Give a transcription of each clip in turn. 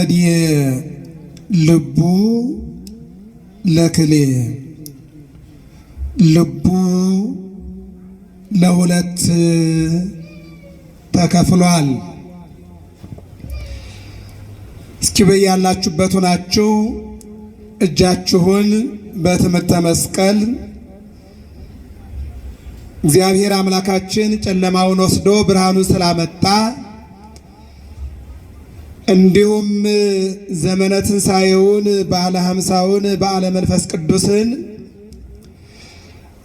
ረድኤ ልቡ ለክሌ ልቡ ለሁለት ተከፍሏል። እስኪ በያላችሁበት ሆናችሁ እጃችሁን በትምህርተ መስቀል እግዚአብሔር አምላካችን ጨለማውን ወስዶ ብርሃኑን ስላመጣ እንዲሁም ዘመነ ትንሣኤውን በዓለ ሀምሳውን በዓለ መንፈስ ቅዱስን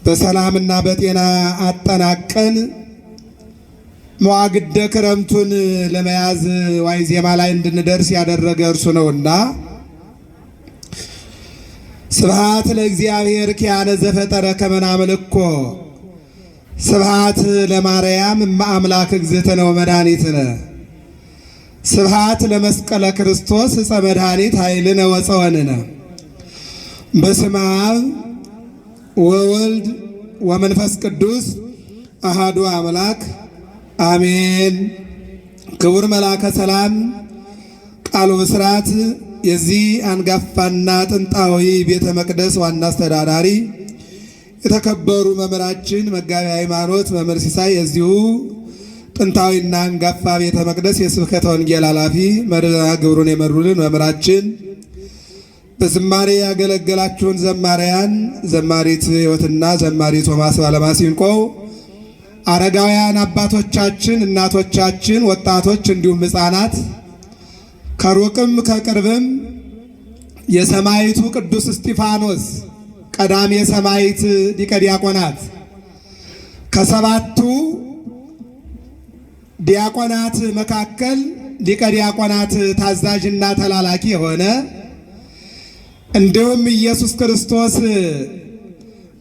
በሰላምና በጤና አጠናቀን መዋግደ ክረምቱን ለመያዝ ዋይዜማ ላይ እንድንደርስ ያደረገ እርሱ ነውና ስብሐት ለእግዚአብሔር ኪያነ ዘፈጠረ ከመ ናምልኮ ስብሐት ለማርያም እመ አምላክ እግዝእትነ ወመድኃኒትነ ስብሐት ለመስቀለ ክርስቶስ ዕፀ መድኃኒት ኃይልነ ወፀወንነ በስመ አብ ወወልድ ወመንፈስ ቅዱስ አሃዱ አምላክ አሜን። ክቡር መልአከ ሰላም ቃሉ ብስራት የዚህ አንጋፋና ጥንታዊ ቤተ መቅደስ ዋና አስተዳዳሪ የተከበሩ መምህራችን መጋቢ ሃይማኖት መምህር ሲሳይ የዚሁ ጥንታዊና አንጋፋ ቤተ መቅደስ የስብከተ ወንጌል ኃላፊ መርሃ ግብሩን የመሩልን መምህራችን በዝማሬ ያገለገላችሁን ዘማሪያን ዘማሪት ሕይወትና ዘማሪ ቶማስ ባለማሲንቆ አረጋውያን አባቶቻችን እናቶቻችን ወጣቶች እንዲሁም ሕፃናት ከሩቅም ከቅርብም የሰማዕቱ ቅዱስ እስጢፋኖስ ቀዳሜ ሰማዕት ሊቀ ዲያቆናት ከሰባቱ ዲያቆናት መካከል ሊቀ ዲያቆናት ታዛዥና ተላላኪ የሆነ እንዲሁም ኢየሱስ ክርስቶስ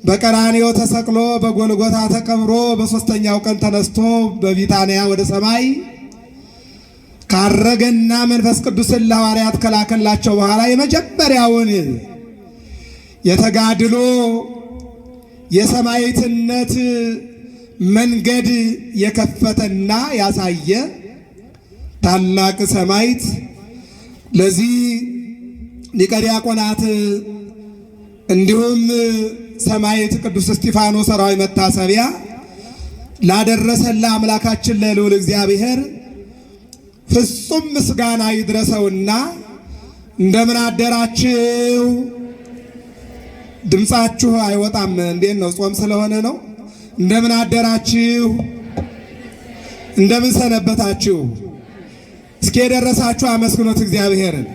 በቀራንዮ ተሰቅሎ በጎልጎታ ተቀብሮ በሦስተኛው ቀን ተነስቶ በቢታንያ ወደ ሰማይ ካረገና መንፈስ ቅዱስን ለሐዋርያት ከላከላቸው በኋላ የመጀመሪያውን የተጋድሎ የሰማዕትነት መንገድ የከፈተና ያሳየ ታላቅ ሰማዕት ለዚህ ሊቀ ዲያቆናት እንዲሁም ሰማዕት ቅዱስ እስጢፋኖስ ወርኃዊ መታሰቢያ ላደረሰን ለአምላካችን ለልዑል እግዚአብሔር ፍጹም ምስጋና ይድረሰውና እንደምን አደራችሁ? ድምጻችሁ አይወጣም። እንዴት ነው? ጾም ስለሆነ ነው። እንደምን አደራችሁ? እንደምን ሰነበታችሁ? እስኪ የደረሳችሁ አመስግኖት እግዚአብሔርን።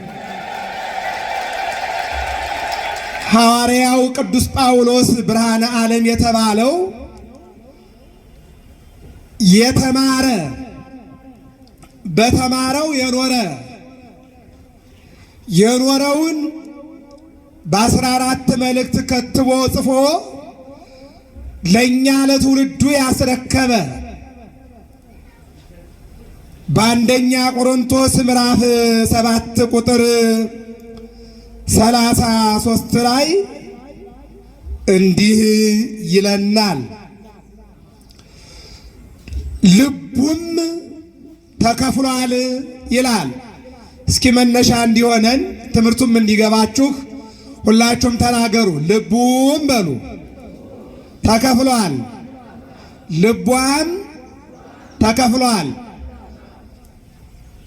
ሐዋርያው ቅዱስ ጳውሎስ ብርሃነ ዓለም የተባለው የተማረ በተማረው የኖረውን በ14 መልእክት ከትቦ ጽፎ ለኛ ለትውልዱ ያስረከበ በአንደኛ ቆሮንቶስ ምዕራፍ 7 ቁጥር 33 ላይ እንዲህ ይለናል፣ ልቡም ተከፍሏል ይላል። እስኪ መነሻ እንዲሆነን ትምህርቱም እንዲገባችሁ ሁላችሁም ተናገሩ። ልቡም በሉ ተከፍሏል፣ ልቧም ተከፍሏል።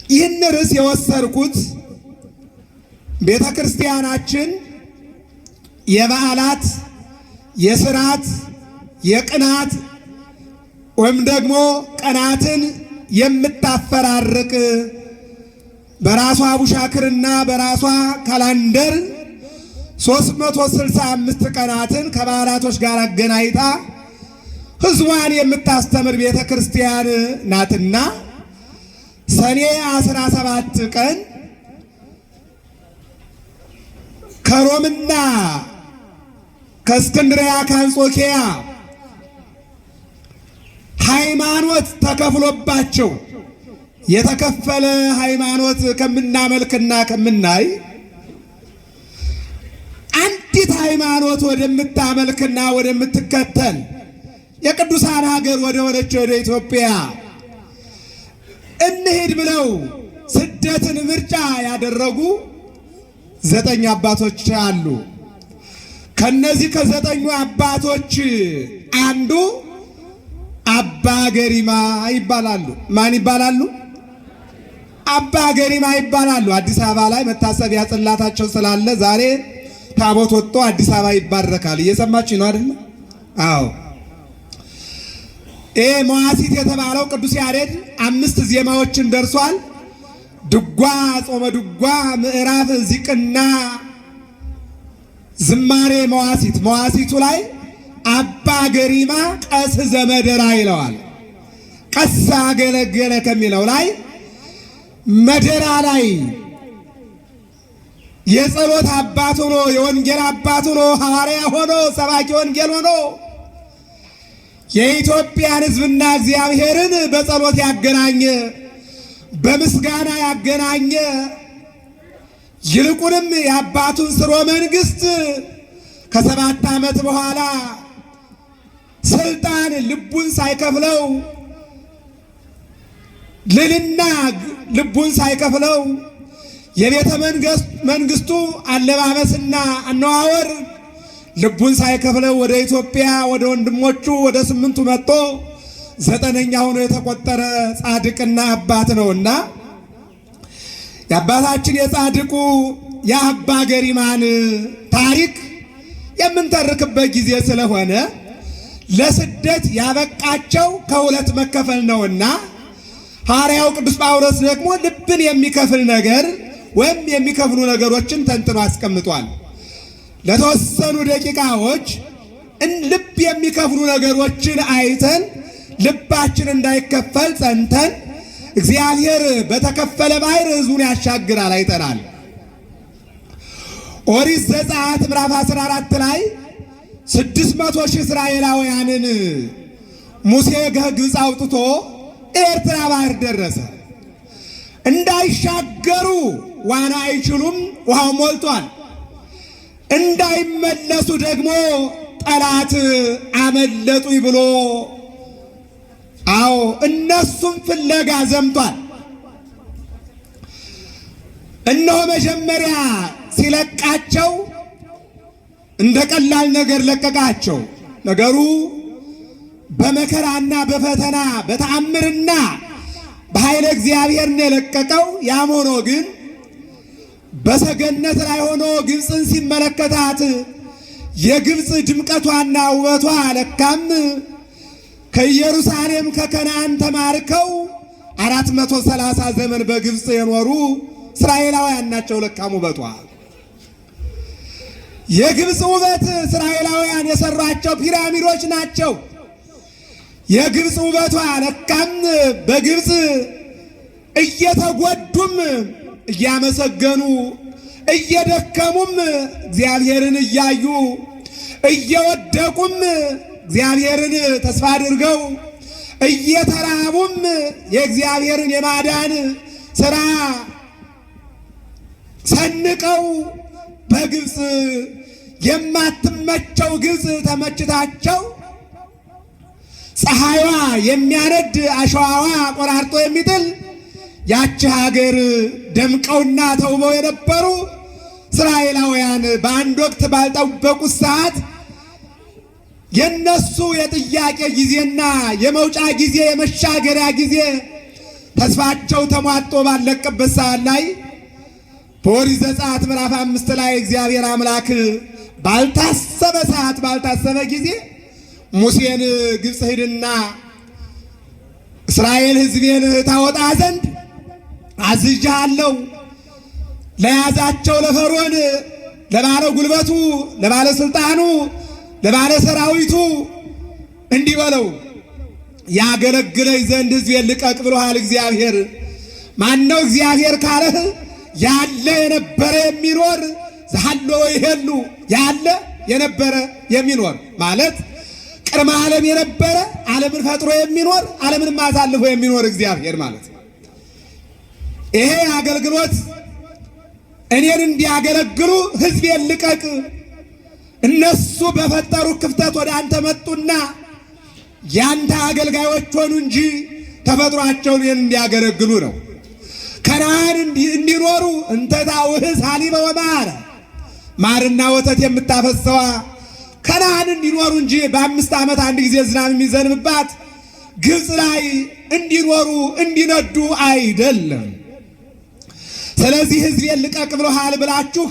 ይህን ርዕስ የወሰድኩት ቤተ ክርስቲያናችን የበዓላት፣ የሥርዓት፣ የቅናት ወይም ደግሞ ቀናትን የምታፈራርቅ በራሷ አቡሻክርና በራሷ ካላንደር 365 ቀናትን ከበዓላቶች ጋር አገናኝታ ሕዝቧን የምታስተምር ቤተ ክርስቲያን ናትና ሰኔ 17 ቀን ከሮምና ከእስክንድርያ ከአንጾኪያ ሃይማኖት ተከፍሎባቸው የተከፈለ ሃይማኖት ከምናመልክና ከምናይ አንዲት ሃይማኖት ወደምታመልክና ወደምትከተል የቅዱሳን ሀገር ወደ ሆነች ወደ ኢትዮጵያ እንሂድ ብለው ስደትን ምርጫ ያደረጉ 9 አባቶች አሉ። ከነዚህ ከ9ኙ አባቶች አንዱ አባ ገሪማ ይባላሉ። ማን ይባላሉ? አባ ገሪማ ይባላሉ። አዲስ አበባ ላይ መታሰቢያ ጽላታቸው ስላለ ዛሬ ታቦት ወጥቶ አዲስ አበባ ይባረካል። እየሰማችሁ ነው አይደል? አዎ። መዋሲት የተባለው ቅዱስ ያሬድ 5 ዜማዎችን ደርሷል። ድጓ፣ ጾመ ድጓ፣ ምዕራፍ፣ ዚቅና ዝማሬ መዋሲት። መዋሲቱ ላይ አባ ገሪማ ቀስ ዘመደራ ይለዋል። ቀስ አገለገለ ከሚለው ላይ መደራ ላይ የጸሎት አባት ሆኖ የወንጌል አባት ሆኖ ሐዋርያ ሆኖ ሰባኪ ወንጌል ሆኖ የኢትዮጵያን ሕዝብና እግዚአብሔርን በጸሎት ያገናኘ በምስጋና ያገናኘ ይልቁንም የአባቱን ሥርወ መንግሥት ከ7 ዓመት በኋላ ስልጣን ልቡን ሳይከፍለው ልልና ልቡን ሳይከፍለው የቤተ መንግሥቱ አለባበስና አነዋወር ልቡን ሳይከፍለው ወደ ኢትዮጵያ ወደ ወንድሞቹ ወደ 8ቱ መጥቶ 9ኛ ሆኖ የተቆጠረ ጻድቅና አባት ነውና የአባታችን የጻድቁ የአባ ገሪማን ታሪክ የምንተርክበት ጊዜ ስለሆነ ለስደት ያበቃቸው ከሁለት መከፈል ነውና ሐዋርያው ቅዱስ ጳውሎስ ደግሞ ልብን የሚከፍል ነገር ወይም የሚከፍሉ ነገሮችን ተንትኖ አስቀምጧል። ለተወሰኑ ደቂቃዎች ልብ የሚከፍሉ ነገሮችን አይተን ልባችን እንዳይከፈል ጸንተን እግዚአብሔር በተከፈለ ባሕር ሕዝቡን ያሻግራል አይተናል። ኦሪት ዘጸአት ምዕራፍ 14 ላይ 600,000 እስራኤላውያንን ሙሴ ከግብፅ አውጥቶ ኤርትራ ባሕር ደረሰ። እንዳይሻገሩ ዋና አይችሉም፣ ውሃው ሞልቷል። እንዳይመለሱ ደግሞ ጠላት አመለጡኝ ብሎ እነሱም ፍለጋ ዘምቷል። እነሆ መጀመሪያ ሲለቃቸው እንደ ቀላል ነገር ለቀቃቸው። ነገሩ በመከራና በፈተና በተአምርና በኃይለ እግዚአብሔር ነው የለቀቀው። ያም ሆኖ ግን በሰገነት ላይ ሆኖ ግብፅን ሲመለከታት የግብፅ ድምቀቷና ውበቷ ለካም ከኢየሩሳሌም ከከነዓን ተማርከው 430 ዘመን በግብፅ የኖሩ እስራኤላውያን ናቸው። ለካም ውበቷ የግብፅ ውበት እስራኤላውያን የሰሯቸው ፒራሚዶች ናቸው። የግብፅ ውበቷ ለካም በግብፅ እየተጎዱም እያመሰገኑ እየደከሙም እግዚአብሔርን እያዩ እየወደቁም እግዚአብሔርን ተስፋ አድርገው እየተራቡም የእግዚአብሔርን የማዳን ሥራ ሰንቀው በግብፅ የማትመቸው ግብፅ ተመችታቸው ፀሐይዋ የሚያነድ አሸዋዋ ቆራርጦ የሚጥል ያቺ ሀገር ደምቀውና ተውበው የነበሩ እስራኤላውያን በአንድ ወቅት ባልጠበቁት ሰዓት የነሱ የጥያቄ ጊዜና የመውጫ ጊዜ የመሻገሪያ ጊዜ ተስፋቸው ተሟጦ ባለቀበት ሰዓት ላይ በኦሪት ዘጸአት ምዕራፍ 5 ላይ እግዚአብሔር አምላክ ባልታሰበ ሰዓት ባልታሰበ ጊዜ ሙሴን ግብፅ ሂድና እስራኤል ሕዝቤን ታወጣ ዘንድ አዝዣለሁ፣ ለያዛቸው ለፈርዖን ለባለ ጉልበቱ ለባለ ስልጣኑ ለባለ ሰራዊቱ እንዲህ በለው ያገለግለኝ ዘንድ ሕዝቤን ልቀቅ ብሎሃል እግዚአብሔር። ማነው እግዚአብሔር ካለህ ያለ የነበረ የሚኖር ዛሎ ይሄሉ ያለ የነበረ የሚኖር ማለት ቅድመ ዓለም የነበረ ዓለምን ፈጥሮ የሚኖር ዓለምንም አሳልፎ የሚኖር እግዚአብሔር ማለት ነው። ይሄ አገልግሎት እኔን እንዲያገለግሉ ሕዝቤን ልቀቅ። እነሱ በፈጠሩ ክፍተት ወደ አንተ መጡና ያንተ አገልጋዮች ሆኑ እንጂ ተፈጥሯቸውን እኔን እንዲያገለግሉ ነው። ከነዓን እንዲኖሩ እንተታ ውህስ ሀሊበ ወማር ማርና ወተት የምታፈሰዋ ከነዓን እንዲኖሩ እንጂ በ5 ዓመት አንድ ጊዜ ዝናብ የሚዘንብባት ግብፅ ላይ እንዲኖሩ እንዲነዱ አይደለም። ስለዚህ ሕዝቤን ልቀቅ ብሎሃል ብላችሁ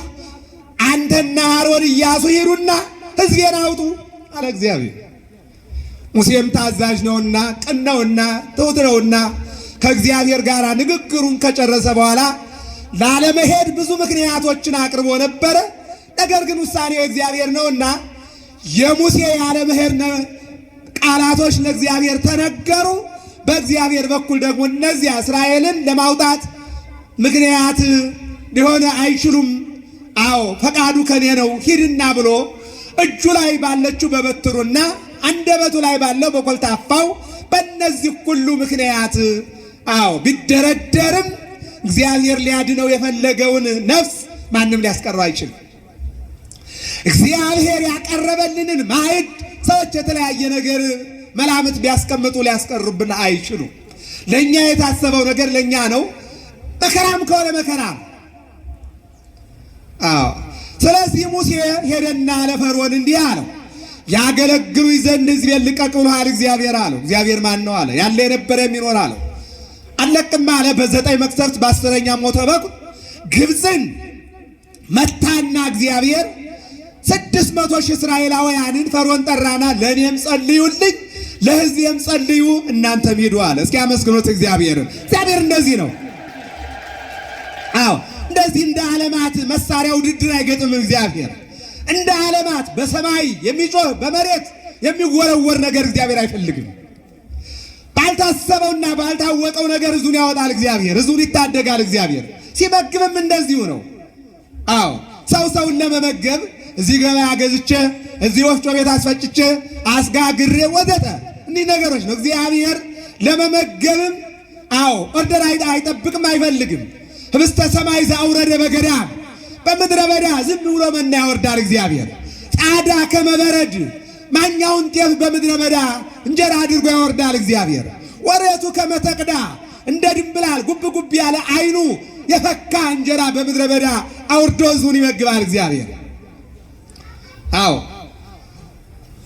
አንተና አሮን ኢያሱ ሂዱና ሕዝቤን አውጡ አለ እግዚአብሔር። ሙሴም ታዛዥ ነውና ቅን ነውና ትሑት ነውና ከእግዚአብሔር ጋር ንግግሩን ከጨረሰ በኋላ ላለመሄድ ብዙ ምክንያቶችን አቅርቦ ነበረ። ነገር ግን ውሳኔው እግዚአብሔር ነውና የሙሴ ያለመሄድ ቃላቶች ለእግዚአብሔር ተነገሩ። በእግዚአብሔር በኩል ደግሞ እነዚያ እስራኤልን ለማውጣት ምክንያት ሊሆን አይችሉም። አዎ ፈቃዱ ከኔ ነው ሂድና ብሎ እጁ ላይ ባለችው በበትሩና አንደበቱ ላይ ባለው በኮልታፋው በእነዚህ ሁሉ ምክንያት ቢደረደርም እግዚአብሔር ሊያድነው የፈለገውን ነፍስ ማንም ሊያስቀረው አይችልም። እግዚአብሔር ያቀረበልንን ማዕድ ሰዎች የተለያየ ነገር መላምት ቢያስቀምጡ ሊያስቀሩብን አይችሉም። ለእኛ የታሰበው ነገር ለእኛ ነው። መከራም ከሆነ መከራ። ስለዚህ ሙሴ ሄደና ለፈርዖን እንዲህ አለው፣ ያገለግሉኝ ዘንድ ሕዝቤን ልቀቅ ብሎሃል እግዚአብሔር አለው። እግዚአብሔር ማን ነው አለ። ያለ የነበረ የሚኖር አለው። አለቅም አለ። በ9 መቅሰፍት በ10ኛ ሞተ በኩር ግብፅን መታና እግዚአብሔር 600 ሺህ እስራኤላውያንን ፈርዖን ጠራና ለእኔም ጸልዩልኝ ለሕዝቤም ጸልዩ እናንተም ሂዱ አለ። እስኪ አመስግኑት እግዚአብሔርን። እግዚአብሔር እንደዚህ ነው። እንደዚህ እንደ ዓለማት መሳሪያ ውድድር አይገጥምም። እግዚአብሔር እንደ ዓለማት በሰማይ የሚጮህ በመሬት የሚወረወር ነገር እግዚአብሔር አይፈልግም። ባልታሰበውና ባልታወቀው ነገር ሕዝቡን ያወጣል እግዚአብሔር። ሕዝቡን ይታደጋል እግዚአብሔር። ሲመግብም እንደዚሁ ነው። ሰውን ለመመገብ እዚህ ገበያ ገዝቼ እዚህ ወፍጮ ቤት አስፈጭቼ አስጋግሬ ወዘተ እንዲህ ነገሮች ነው። እግዚአብሔር ለመመገብም ኦርደር አይጠብቅም አይፈልግም። ህብስተ ሰማይ ዘአውረደ በገዳም በምድረ በዳ ዝም ብሎ መና ያወርዳል እግዚአብሔር። ጻዳ ከመበረድ ማኛውን ጤፍ በምድረ በዳ እንጀራ አድርጎ ያወርዳል እግዚአብሔር። ወሬቱ ከመተቅዳ እንደ ድንብላል ጉብ ጉብ ያለ አይኑ የፈካ እንጀራ በምድረ በዳ አውርዶ ሕዝቡን ይመግባል እግዚአብሔር።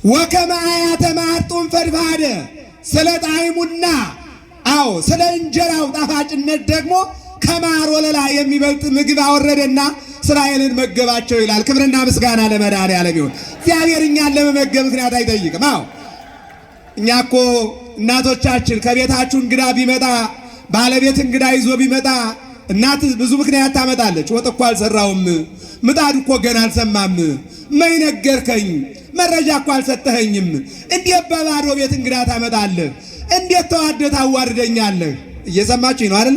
ወከመ አያተ ማርጡን ፈድፋደ ስለ ጣዕሙና ስለ እንጀራው ጣፋጭነት ደግሞ ከማር ወለላ የሚበልጥ ምግብ አወረደና እስራኤልን መገባቸው ይላል። ክብርና ምስጋና ለመድኃኔዓለም ይሁን። እግዚአብሔር እኛን ለመመገብ ምክንያት አይጠይቅም። እኛ እኮ እናቶቻችን ከቤታችሁ እንግዳ ቢመጣ ባለቤት እንግዳ ይዞ ቢመጣ እናት ብዙ ምክንያት ታመጣለች። ወጥ እኮ አልሰራውም፣ ምጣድ እኮ ገና አልሰማም፣ ምን ነገርከኝ፣ መረጃ እኮ አልሰጠኸኝም፣ እንዴት በባዶ ቤት እንግዳ ታመጣለህ? እንዴት ተዋደህ ታዋርደኛለህ? እየሰማችኝ ነው አይደል?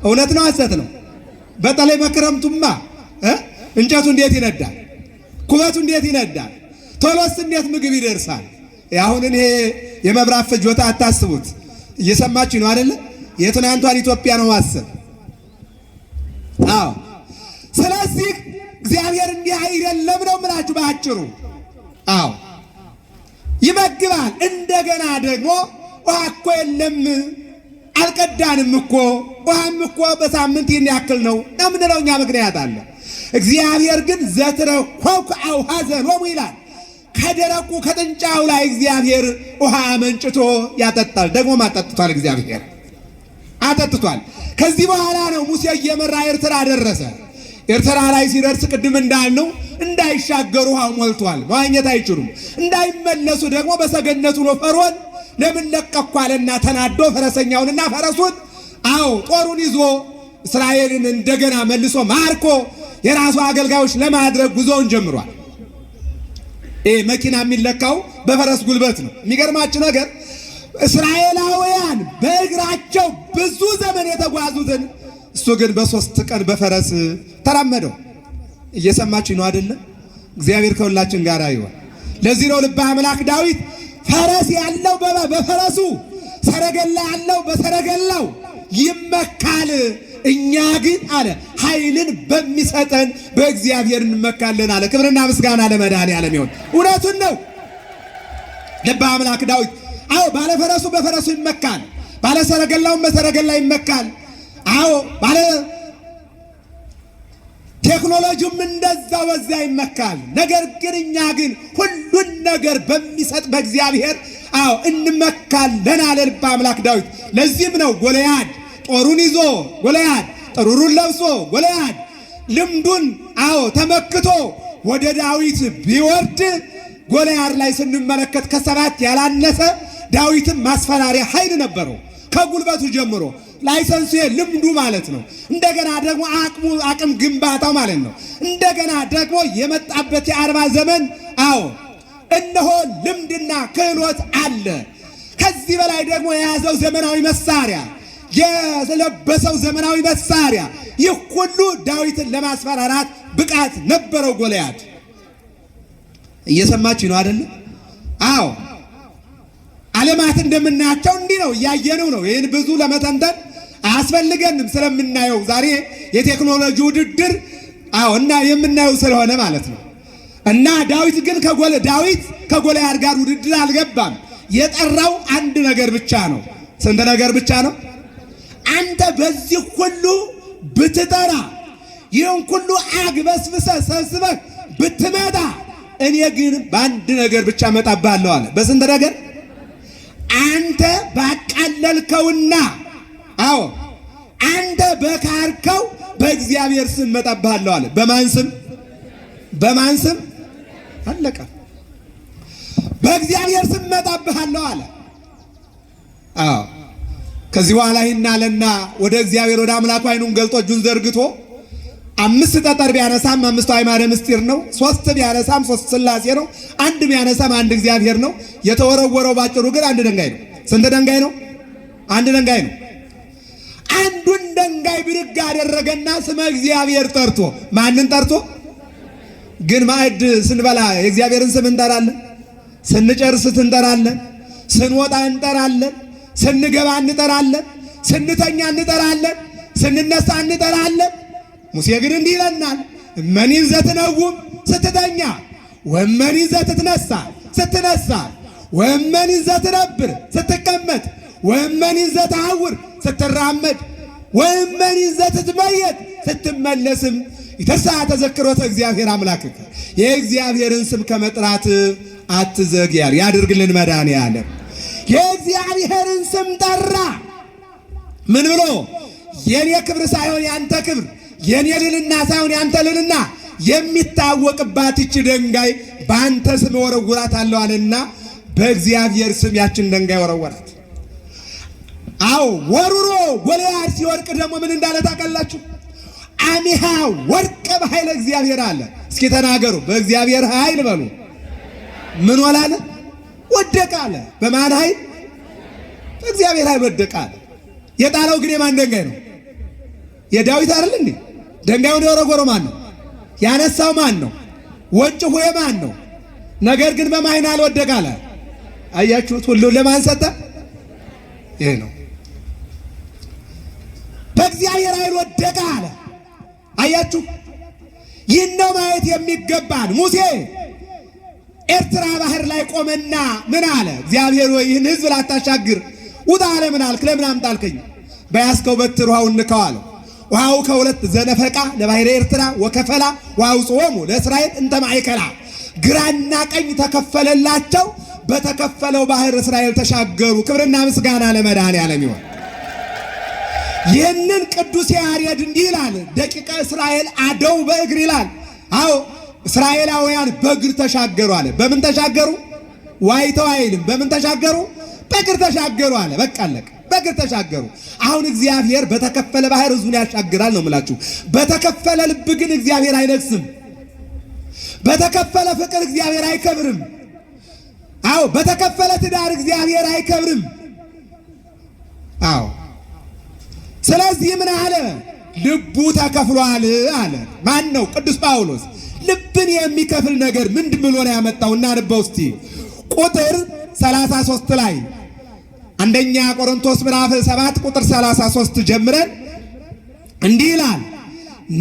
እውነት ነው ሐሰት ነው? በተለይ በክረምቱማ እንጨቱ እንዴት ይነዳል፣ ኩበቱ እንዴት ይነዳል፣ ቶሎስ እንዴት ምግብ ይደርሳል። አሁን ይሄ የመብራት ፍጆታ አታስቡት። እየሰማችኝ ነው አይደል? የትናንቷን ኢትዮጵያ ነው ማሰብ። ስለዚህ እግዚአብሔር እንዲህ አይደለም ነው የምላችሁ ባጭሩ። ይመግባል። እንደገና ደግሞ ውሃ እኮ የለም አልቀዳንም እኮ ውሃም እኮ በሳምንት ይህን ያክል ነው የምንለው እኛ ምክንያት አለ። እግዚአብሔር ግን ዘትረኮኩ አውሃ ዘሎሙ ይላል። ከደረቁ ከጥንጫው ላይ እግዚአብሔር ውሃ መንጭቶ ያጠጣል። ደግሞ አጠጥቷል። እግዚአብሔር አጠጥቷል። ከዚህ በኋላ ነው ሙሴ እየመራ ኤርትራ ደረሰ። ኤርትራ ላይ ሲደርስ ቅድም እንዳልነው እንዳይሻገሩ ውሃ ሞልቷል። መዋኘት አይችሉም። እንዳይመለሱ ደግሞ በሰገነቱ ነው ፈርዖን ለምን ለቀኳለና ተናዶ ፈረሰኛውንና ፈረሱን ጦሩን ይዞ እስራኤልን እንደገና መልሶ ማርኮ የራሱ አገልጋዮች ለማድረግ ጉዞውን ጀምሯል። መኪና የሚለካው በፈረስ ጉልበት ነው። የሚገርማችሁ ነገር እስራኤላውያን በእግራቸው ብዙ ዘመን የተጓዙትን እሱ ግን በ3 ቀን በፈረስ ተራመደው። እየሰማችሁ ነው አይደለም? እግዚአብሔር ከሁላችን ጋር ይሁን። ለዚህ ነው ልበ አምላክ ዳዊት ፈረስ ያለው በፈረሱ ሰረገላ ያለው በሰረገላው ይመካል፣ እኛ ግን አለ ኃይልን በሚሰጠን በእግዚአብሔር እንመካለን አለ። ክብርና ምስጋና ለመድኃኔዓለም ይሁን። እውነቱን ነው። ልበ አምላክ ዳዊት ባለፈረሱ በፈረሱ ይመካል፣ ባለሰረገላውም በሰረገላ ይመካል። አዎ ባለ ቴክኖሎጂውም እንደዛው በዚያ ይመካል። ነገር ግን እኛ ግን ሁሉን ነገር በሚሰጥ በእግዚአብሔር አዎ እንመካለን አለ ልበ አምላክ ዳዊት። ለዚህም ነው ጎልያድ ጦሩን ይዞ ጎልያድ ጥሩሩን ለብሶ ጎልያድ ልምዱን አዎ ተመክቶ ወደ ዳዊት ቢወርድ ጎልያድ ላይ ስንመለከት ከሰባት ያላነሰ ዳዊትም ማስፈራሪያ ኃይል ነበረው ከጉልበቱ ጀምሮ ላይሰንሱ ልምዱ ማለት ነው። እንደገና ደግሞ አቅም ግንባታው ማለት ነው። እንደገና ደግሞ የመጣበት የ40 ዘመን አዎ እነሆ ልምድና ክህሎት አለ። ከዚህ በላይ ደግሞ የያዘው ዘመናዊ መሳሪያ የለበሰው ዘመናዊ መሳሪያ ይህ ሁሉ ዳዊትን ለማስፈራራት ብቃት ነበረው ጎልያድ። እየሰማችሁ ነው አይደል? አዎ ዓለማት እንደምናያቸው እንዲህ ነው፣ እያየነው ነው። ይህን ብዙ ለመተንተን አያስፈልገንም ስለምናየው ዛሬ የቴክኖሎጂ ውድድር አዎ እና የምናየው ስለሆነ ማለት ነው። እና ዳዊት ግን ከጎልያድ ጋር ውድድር አልገባም። የጠራው አንድ ነገር ብቻ ነው። ስንት ነገር ብቻ ነው? አንተ በዚህ ሁሉ ብትጠራ ይህን ሁሉ አግበስብሰህ ሰብስበህ ብትመጣ እኔ ግን በአንድ ነገር ብቻ እመጣብሃለሁ አለ። በስንት ነገር? አንተ ባቃለልከውና አዎ አንተ በካርከው በእግዚአብሔር ስም እመጣብሃለሁ አለ። በማን ስም? በማን ስም? አለቀ። በእግዚአብሔር ስም እመጣብሃለሁ አለ። አዎ ከዚህ በኋላ ይህን አለና ወደ እግዚአብሔር ወደ አምላኩ ዓይኑን ገልጦ እጁን ዘርግቶ 5 ጠጠር ቢያነሳም 5 አዕማደ ምስጢር ነው። 3 ቢያነሳም 3 ሥላሴ ነው። 1 ቢያነሳም 1 እግዚአብሔር ነው። የተወረወረው ባጭሩ ግን 1 ድንጋይ ነው። ስንት ድንጋይ ነው? 1 ድንጋይ ነው። አንዱን ድንጋይ ብድግ አደረገና ስመ እግዚአብሔር ጠርቶ ማንን ጠርቶ? ግን ማዕድ ስንበላ የእግዚአብሔርን ስም እንጠራለን። ስንጨርስ እንጠራለን። ስንወጣ እንጠራለን። ስንገባ እንጠራለን። ስንተኛ እንጠራለን። ስንነሳ እንጠራለን። ሙሴ ግን እንዲህ ይለናል፣ እመኒን ዘትነውም ስትተኛ ወመኒን ዘትትነሳ ስትነሳ ወመኒን ዘትነብር ስትቀመጥ ወመኒን ዘትሐውር ስትራመድ ወመኒን ዘትትመየጥ ስትመለስም ይተሳ ተዘክሮተ እግዚአብሔር አምላክህ የእግዚአብሔርን ስም ከመጥራት አትዘግያል። ያድርግልን መድኃኔዓለም። የእግዚአብሔርን ስም ጠራ። ምን ብሎ? የኔ ክብር ሳይሆን ያንተ ክብር፣ የኔ ልልና ሳይሆን ያንተ ልልና የሚታወቅባት ይች ድንጋይ በአንተ ስም ወረውራታለሁ አለና በእግዚአብሔር ስም ያችን ድንጋይ ወረወራት። አዎ ወሩሮ ጎልያድ ሲወድቅ ደግሞ ምን እንዳለ ታውቃላችሁ? አሚሃ ወድቀ በኃይለ እግዚአብሔር አለ። እስኪ ተናገሩ። በእግዚአብሔር ኃይል በሉ። ምን ወላለ? ወደቀ አለ። በማን ኃይል? በእግዚአብሔር ኃይል ወደቀ አለ። የጣለው ግን የማን ድንጋይ ነው? የዳዊት አይደል እንዴ? ድንጋዩን የወረወረው ማን ነው? ያነሳው ማን ነው? ወንጭፉ የማን ነው? ነገር ግን በማን ኃይል አልወደቀ አለ። አያችሁት? ሁሉ ለማን ሰጠ? ይሄ ነው። በእግዚአብሔር ኃይል ወደቀ አለ። አያችሁ? ይህን ነው ማየት የሚገባን። ሙሴ ኤርትራ ባህር ላይ ቆመና ምን አለ? እግዚአብሔር ወይ ይህን ሕዝብ ላታሻግር ውጣ አለ። ምን አልክ? ለምን አምጣልከኝ? በያዝከው በትር ውሃውን ንካው አለው። ውሃው ከሁለት ዘነፈቃ ለባሕረ ኤርትራ ወከፈላ ውሃው ጾሙ ለእስራኤል እንተ ማእከላ፣ ግራና ቀኝ ተከፈለላቸው። በተከፈለው ባህር እስራኤል ተሻገሩ። ክብርና ምስጋና ለመድኃኔዓለም ይሁን። ይህንን ቅዱስ ያሬድ እንዲህ ይላል፣ ደቂቀ እስራኤል አደው በእግር ይላል። አዎ እስራኤላውያን በእግር ተሻገሩ አለ። በምን ተሻገሩ? ዋይተው አይልም። በምን ተሻገሩ? በእግር ተሻገሩ አለ። በቃ አለቀ። በእግር ተሻገሩ። አሁን እግዚአብሔር በተከፈለ ባህር ሕዝቡን ያሻግራል ነው የምላችሁ። በተከፈለ ልብ ግን እግዚአብሔር አይነግስም። በተከፈለ ፍቅር እግዚአብሔር አይከብርም። አዎ በተከፈለ ትዳር እግዚአብሔር አይከብርም። አዎ ስለዚህ ምን አለ? ልቡ ተከፍሏል አለ። ማን ነው? ቅዱስ ጳውሎስ። ልብን የሚከፍል ነገር ምንድን ብሎ ነው ያመጣው? እናንበው እስቲ ቁጥር 33 ላይ አንደኛ ቆሮንቶስ ምዕራፍ 7 ቁጥር 33 ጀምረን እንዲህ ይላል፣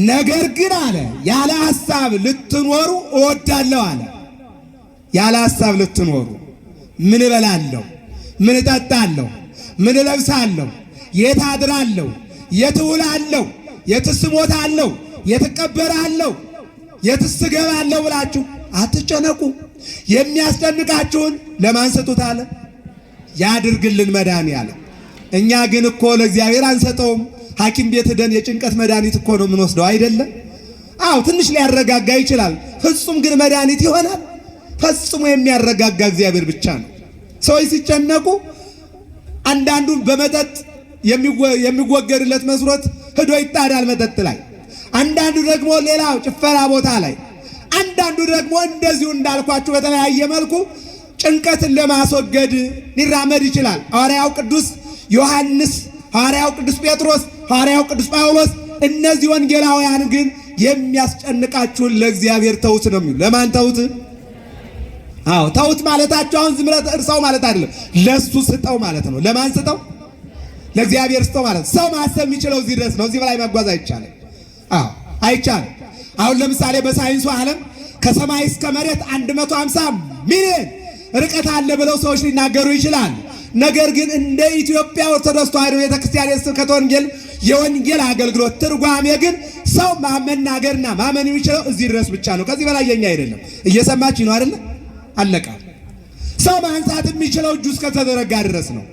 ነገር ግን አለ ያለ ሐሳብ ልትኖሩ እወዳለሁ አለ። ያለ ሐሳብ ልትኖሩ ምን እበላለሁ፣ ምን እጠጣለሁ፣ ምን እለብሳለሁ፣ የት አድራለሁ፣ የትውላለሁ፣ የትስሞታለሁ፣ የትቀበራለሁ፣ የትስገባለሁ ብላችሁ አትጨነቁ። የሚያስጨንቃችሁን ለማን ስጡት አለ? ያድርግልን መድኃኒዓለም። እኛ ግን እኮ ለእግዚአብሔር አንሰጠውም። ሐኪም ቤት ሄደን የጭንቀት መድኃኒት እኮ ነው የምንወስደው አይደለም? አዎ ትንሽ ሊያረጋጋ ይችላል። ፍጹም ግን መድኃኒት ይሆናል? ፈጽሞ የሚያረጋጋ እግዚአብሔር ብቻ ነው። ሰዎች ሲጨነቁ አንዳንዱ በመጠጥ የሚወገድለት መስሎት ሄዶ ይጣዳል መጠጥ ላይ፣ አንዳንዱ ደግሞ ሌላው ጭፈራ ቦታ ላይ፣ አንዳንዱ ደግሞ እንደዚሁ እንዳልኳችሁ በተለያየ መልኩ ጭንቀትን ለማስወገድ ሊራመድ ይችላል። ሐዋርያው ቅዱስ ዮሐንስ፣ ሐዋርያው ቅዱስ ጴጥሮስ፣ ሐዋርያው ቅዱስ ጳውሎስ፣ እነዚህ ወንጌላውያን ግን የሚያስጨንቃችሁን ለእግዚአብሔር ተውት ነው የሚሉ። ለማን ተውት? አዎ ተውት ማለታቸው አሁን ዝም ብለህ እርሳው ማለት አይደለም፣ ለሱ ስጠው ማለት ነው። ለማን ስጠው? ለእግዚአብሔር ስጠው ማለት ነው። ሰው ማሰብ የሚችለው እዚህ ድረስ ነው። እዚህ በላይ መጓዝ አይቻልም። አዎ አይቻልም። አሁን ለምሳሌ በሳይንሱ ዓለም ከሰማይ እስከ መሬት 150 ሚሊዮን ርቀት አለ ብለው ሰዎች ሊናገሩ ይችላል። ነገር ግን እንደ ኢትዮጵያ ኦርቶዶክስ ተዋሕዶ ቤተክርስቲያን የስብከተ ወንጌል የወንጌል አገልግሎት ትርጓሜ ግን ሰው መናገርና ማመን የሚችለው እዚህ ድረስ ብቻ ነው። ከዚህ በላይ የኛ አይደለም። እየሰማችሁ ነው አይደለ? አለቀ። ሰው ማንሳት የሚችለው እጁ እስከተዘረጋ ድረስ ነው።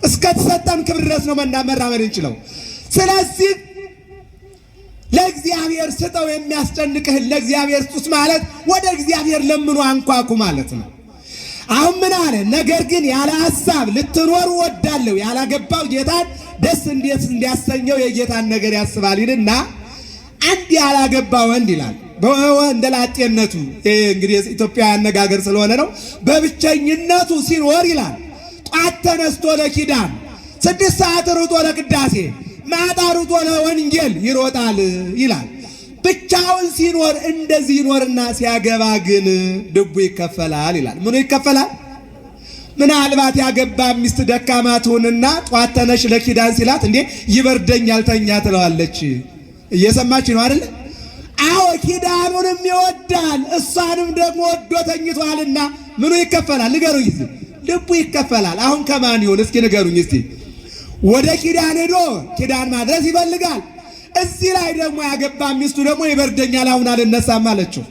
እስከተሰጠን ክብር ድረስ ነው መራመድ እንችለው። ስለዚህ ለእግዚአብሔር ስጠው። የሚያስጨንቅህን ለእግዚአብሔር ስጡት ማለት ወደ እግዚአብሔር ለምኑ አንኳኩ ማለት ነው። አሁን ምን አለ? ነገር ግን ያለ ሐሳብ ልትኖሩ ወዳለሁ ያላገባው ጌታን ደስ እንዴት እንዲያሰኘው የጌታን ነገር ያስባል ይልና አንድ ያላገባ ወንድ ይላል እንደ ላጤነቱ እንግዲህ ኢትዮጵያ አነጋገር ስለሆነ ነው። በብቸኝነቱ ሲኖር ይላል ጧት ተነስቶ ለኪዳን 6 ሰዓት ሩጦ ለቅዳሴ ማታ ሩጦ ለወንጌል ይሮጣል ይላል። ብቻውን ሲኖር እንደዚህ ይኖርና ሲያገባ ግን ልቡ ይከፈላል ይላል። ምኑ ይከፈላል? ምናልባት ያገባ ሚስት ደካማ ትሁንና ጧት ተነሽ ለኪዳን ሲላት እንዴ ይበርደኛል ተኛ ትለዋለች። እየሰማች ነው አይደል? አዎ ኪዳኑንም ይወዳል እሷንም ደግሞ ወዶ ተኝቷልና ምኑ ይከፈላል? ንገሩኝ እስቲ። ልቡ ይከፈላል። አሁን ከማን ይሆን እስኪ ንገሩኝ እስቲ። ወደ ኪዳን ሄዶ ኪዳን ማድረስ ይፈልጋል። እዚህ ላይ ደግሞ ያገባ ሚስቱ ደግሞ ይበርደኛል አሁን አልነሳም አለችው።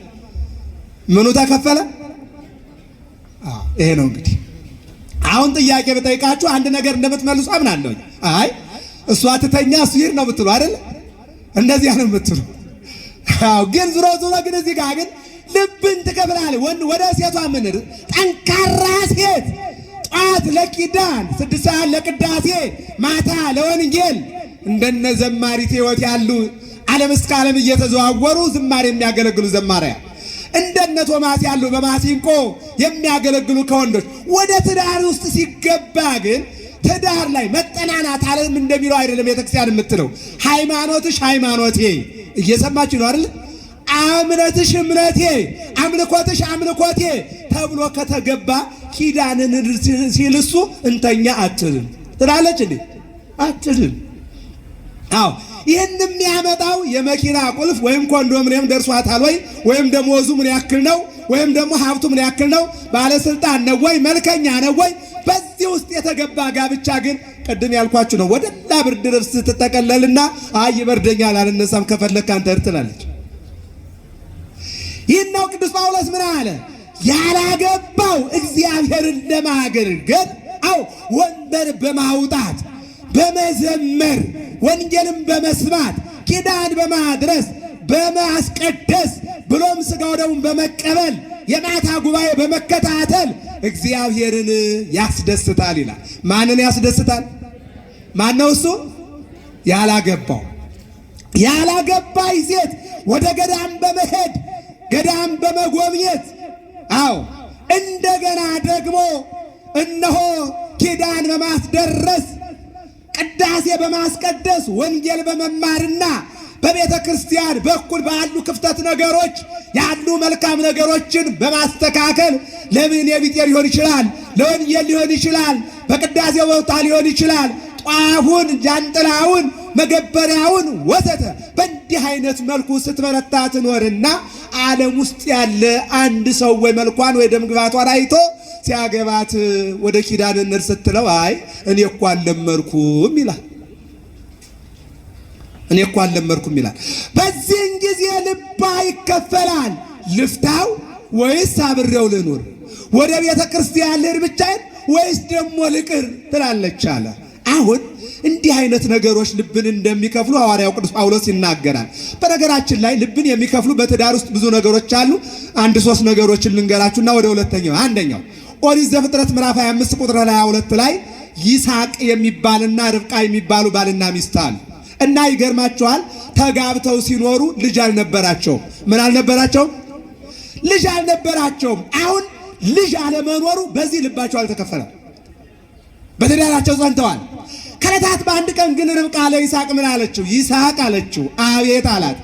ምኑ ተከፈለ? ይሄ ነው እንግዲህ። አሁን ጥያቄ በጠይቃችሁ አንድ ነገር እንደምትመልሱ አምናለሁ። አይ እሷ ትተኛ እሱ ይሄድ ነው የምትሉ አይደል? እንደዚህ ነው የምትሉ። አዎ ግን ዙሮ ግን እዚህ ጋር ግን ልብን ትከፍላለህ። ወደ ሴቷ ምን ጠንካራ ሴት ጧት ለኪዳን 6 ሰዓት ለቅዳሴ ማታ ለወንጌል እንደነ ዘማሪት ሕይወት ያሉ ዓለም እስከ ዓለም እየተዘዋወሩ ዝማሬ የሚያገለግሉ ዘማሪያን እንደነ ቶማስ ያሉ በማሲንቆ የሚያገለግሉ ከወንዶች ወደ ትዳር ውስጥ ሲገባ ግን ትዳር ላይ መጠናናት ዓለም እንደሚለው አይደለም። ቤተክርስቲያን የምትለው ሃይማኖትሽ ሃይማኖቴ፣ እየሰማችሁ ነው አይደል? እምነትሽ እምነቴ፣ አምልኮትሽ አምልኮቴ ተብሎ ከተገባ ኪዳንን ሲልሱ እንተኛ አትልም ትላለች እንዴ? አትልም። አዎ ይህን የሚያመጣው የመኪና ቁልፍ ወይም ኮንዶሚኒየም ደርሷታል ወይ ወይም ደሞዙ ምን ያክል ነው ወይም ደግሞ ሀብቱ ምን ያክል ነው፣ ባለስልጣን ነው ወይ መልከኛ ነው ወይ። በዚህ ውስጥ የተገባ ጋብቻ ግን ቅድም ያልኳችሁ ነው። ወደላ ብርድ ልብስ ትጠቀለልና አይ ይበርደኛል አልነሳም ከፈለክ አንተ ትላለች። ይህን ነው ቅዱስ ጳውሎስ ምን አለ? ያላገባው እግዚአብሔርን ለማገልገል ወንበር በማውጣት በመዘመር ወንጌልን በመስማት ኪዳን በማድረስ በማስቀደስ ብሎም ሥጋው ደሙን በመቀበል የማታ ጉባኤ በመከታተል እግዚአብሔርን ያስደስታል ይላል። ማንን ያስደስታል? ማን ነው እሱ? ያላገባው። ያላገባይ ሴት ወደ ገዳም በመሄድ ገዳም በመጎብኘት እንደገና ደግሞ እነሆ ኪዳን በማስደረስ ቅዳሴ በማስቀደስ ወንጌል በመማርና በቤተ ክርስቲያን በኩል ባሉ ክፍተት ነገሮች ያሉ መልካም ነገሮችን በማስተካከል ለምን የቢጤ ሊሆን ይችላል፣ ለወንጌል ሊሆን ይችላል፣ በቅዳሴው ቦታ ሊሆን ይችላል፣ ጧፉን፣ ጃንጥላውን፣ መገበሪያውን ወዘተ በእንዲህ አይነት መልኩ ስትበረታ ትኖርና ዓለም ውስጥ ያለ አንድ ሰው ወይ መልኳን ወይ ደምግባቷን አይቶ ሲያገባት ወደ ኪዳን እንር ስትለው አይ እኔ እኮ አልለመድኩም ይላል። እኔ እኮ አልለመድኩም ይላል። በዚህን ጊዜ ልባ ይከፈላል። ልፍታው ወይስ አብሬው ልኑር? ወደ ቤተ ክርስቲያን ልሄድ ብቻዬን ወይስ ደግሞ ልቅር ትላለች አለ። አሁን እንዲህ አይነት ነገሮች ልብን እንደሚከፍሉ ሐዋርያው ቅዱስ ጳውሎስ ይናገራል። በነገራችን ላይ ልብን የሚከፍሉ በትዳር ውስጥ ብዙ ነገሮች አሉ። አንድ ሶስት ነገሮችን ልንገራችሁና ወደ ሁለተኛው። አንደኛው ኦሪት ዘፍጥረት ምዕራፍ 25 ቁጥር 22 ላይ ይስሐቅ የሚባልና ርብቃ የሚባሉ ባልና ሚስት አሉ እና ይገርማቸዋል። ተጋብተው ሲኖሩ ልጅ አልነበራቸውም። ምን አልነበራቸውም? ልጅ አልነበራቸውም። አሁን ልጅ አለመኖሩ በዚህ ልባቸው አልተከፈለም። በትዳራቸው ጸንተዋል። ከዕለታት በአንድ ቀን ግን ርብቃ ለይስሐቅ ምን አለችው? ይስሐቅ አለችው። አቤት አላት።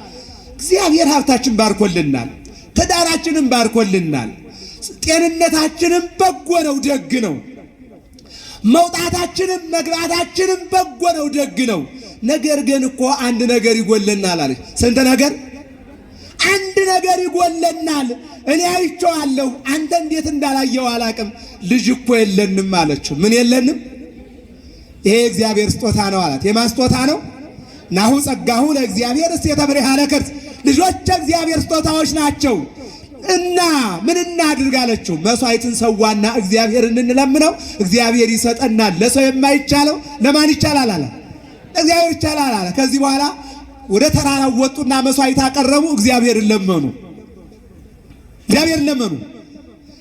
እግዚአብሔር ሀብታችን ባርኮልናል፣ ትዳራችንም ባርኮልናል፣ ጤንነታችንም በጎ ነው፣ ደግ ነው፣ መውጣታችንም መግባታችንም በጎ ነው፣ ደግ ነው። ነገር ግን እኮ አንድ ነገር ይጎለናል አለች። ስንት ነገር? አንድ ነገር ይጎለናል። እኔ አይቼዋለሁ፣ አንተ እንዴት እንዳላየው አላቅም። ልጅ እኮ የለንም አለችው። ምን የለንም? ይሄ እግዚአብሔር ስጦታ ነው አላት። የማን ስጦታ ነው? ናሁ ጸጋሁ ለእግዚአብሔር እሴተ ብርሃ ለከርስ። ልጆች እግዚአብሔር ስጦታዎች ናቸው እና ምን እናድርግ አለችው። መስዋዕትን ሰዋና እግዚአብሔርን እንለምነው፣ እግዚአብሔር ይሰጠናል። ለሰው የማይቻለው ለማን ይቻላል አለ? እግዚአብሔር ይቻላል አለ። ከዚህ በኋላ ወደ ተራራው ወጡና መስዋዕት አቀረቡ። እግዚአብሔርን ለመኑ። እግዚአብሔርን ለመኑ።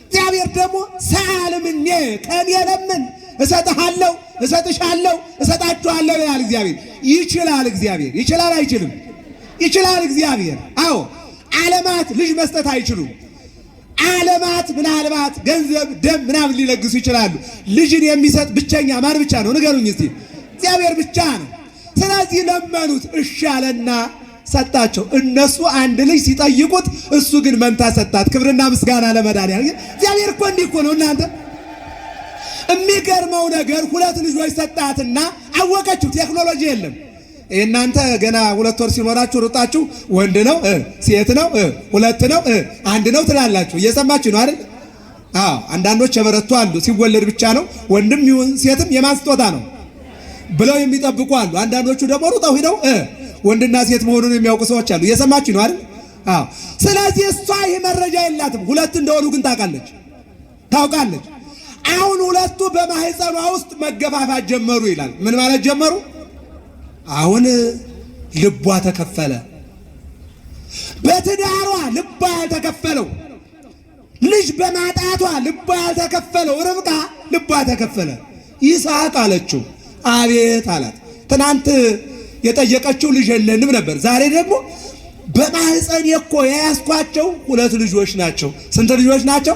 እግዚአብሔር ደግሞ ሰአልምኔ ከኔ ለምን እሰጥሃለሁ፣ እሰጥሻለሁ፣ እሰጣችኋለሁ ይላል እግዚአብሔር። ይችላል እግዚአብሔር። ይችላል አይችልም? ይችላል እግዚአብሔር። አዎ ዓለማት ልጅ መስጠት አይችሉም። ዓለማት ምናልባት ገንዘብ፣ ደም ምናምን ሊለግሱ ይችላሉ። ልጅን የሚሰጥ ብቸኛ ማን ብቻ ነው? ንገሩኝ እስቲ። እግዚአብሔር ብቻ ነው። ስለዚህ ለመኑት፣ እሺ አለና ሰጣቸው። እነሱ አንድ ልጅ ሲጠይቁት እሱ ግን መንታ ሰጣት። ክብርና ምስጋና ለመድኃኒዓለም። እግዚአብሔር እኮ እንዲህ እኮ ነው እናንተ። የሚገርመው ነገር ሁለት ልጆች ሰጣትና አወቀችው። ቴክኖሎጂ የለም። እናንተ ገና 2 ወር ሲኖራችሁ ሩጣችሁ ወንድ ነው ሴት ነው ሁለት ነው አንድ ነው ትላላችሁ። እየሰማችሁ ነው አይደል? አዎ። አንዳንዶች የበረቱ አሉ። ሲወለድ ብቻ ነው ወንድም ይሁን ሴትም የማን ስጦታ ነው ብለው የሚጠብቁ አሉ። አንዳንዶቹ ደግሞ ሩጠው ሂደው ወንድና ሴት መሆኑን የሚያውቁ ሰዎች አሉ። እየሰማችሁ ነው አይደል? አዎ። ስለዚህ እሷ ይህ መረጃ የላትም። ሁለት እንደሆኑ ግን ታውቃለች። አሁን ሁለቱ በማህፀኗ ውስጥ መገፋፋት ጀመሩ ይላል። ምን ማለት ጀመሩ? አሁን ልቧ ተከፈለ። በትዳሯ ልቧ ያልተከፈለው፣ ልጅ በማጣቷ ልቧ ያልተከፈለው ርብቃ ልቧ ተከፈለ። ይስሐቅ አለችው። አቤት አላት። ትናንት የጠየቀችው ልጅ የለንም ነበር። ዛሬ ደግሞ በማህፀን እኮ የያዝኳቸው 2 ልጆች ናቸው። ስንት ልጆች ናቸው?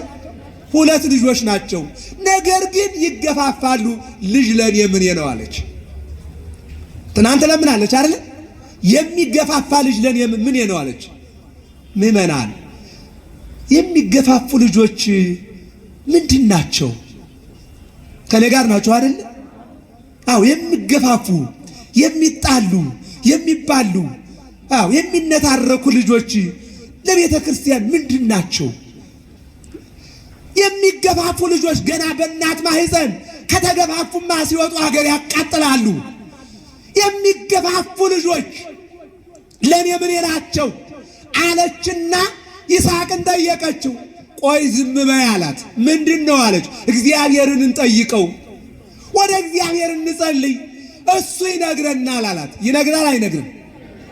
2 ልጆች ናቸው። ነገር ግን ይገፋፋሉ። ልጅ ለኔ ምን ነው አለች። ትናንት ለምን አለች አይደል? የሚገፋፋ ልጅ ለኔ ምን ነው አለች። ምእመናን፣ የሚገፋፉ ልጆች ምንድን ናቸው? ከኔ ጋር ናቸው አይደል? አዎ፣ የሚገፋፉ፣ የሚጣሉ፣ የሚባሉ፣ አዎ፣ የሚነታረኩ ልጆች ለቤተ ክርስቲያን ምንድን ናቸው? የሚገፋፉ ልጆች ገና በእናት ማህፀን ከተገፋፉማ ሲወጡ ሀገር ያቃጥላሉ። የሚገፋፉ ልጆች ለኔ ምን ናቸው አለችና ይስሐቅን ጠየቀችው። ቆይ ዝም በይ አላት። ምንድን ነው አለች። እግዚአብሔርን እንጠይቀው፣ ወደ እግዚአብሔር እንጸልይ፣ እሱ ይነግረናል አላት። ይነግራል አይነግርም?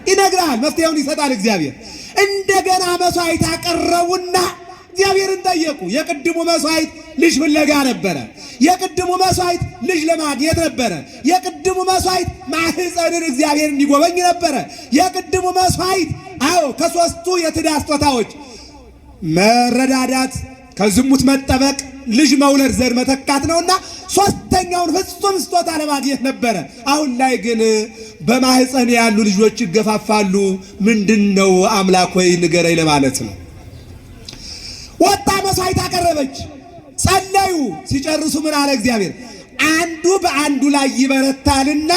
ይነግራል። መፍትሄውን ይሰጣል እግዚአብሔር። እንደገና መስዋዕት አቀረቡና እግዚአብሔርን ጠየቁ። የቅድሙ መስዋዕት ልጅ ፍለጋ ነበረ። የቅድሙ መስዋዕት ልጅ ለማግኘት ነበረ። የቅድሙ መስዋዕት ማህፀንን እግዚአብሔር እንዲጎበኝ ነበረ። የቅድሙ መስዋዕት አዎ ከሶስቱ የትዳር ስጦታዎች መረዳዳት፣ ከዝሙት መጠበቅ፣ ልጅ መውለድ፣ ዘር መተካት ነውና ሶስተኛውን ፍጹም ስጦታ ለማግኘት ነበረ። አሁን ላይ ግን በማህፀን ያሉ ልጆች ይገፋፋሉ። ምንድነው አምላክ ሆይ ንገረኝ ለማለት ነው። ወጣ፣ መስዋዕት አቀረበች፣ ጸለዩ። ሲጨርሱ ምን አለ እግዚአብሔር? አንዱ በአንዱ ላይ ይበረታልና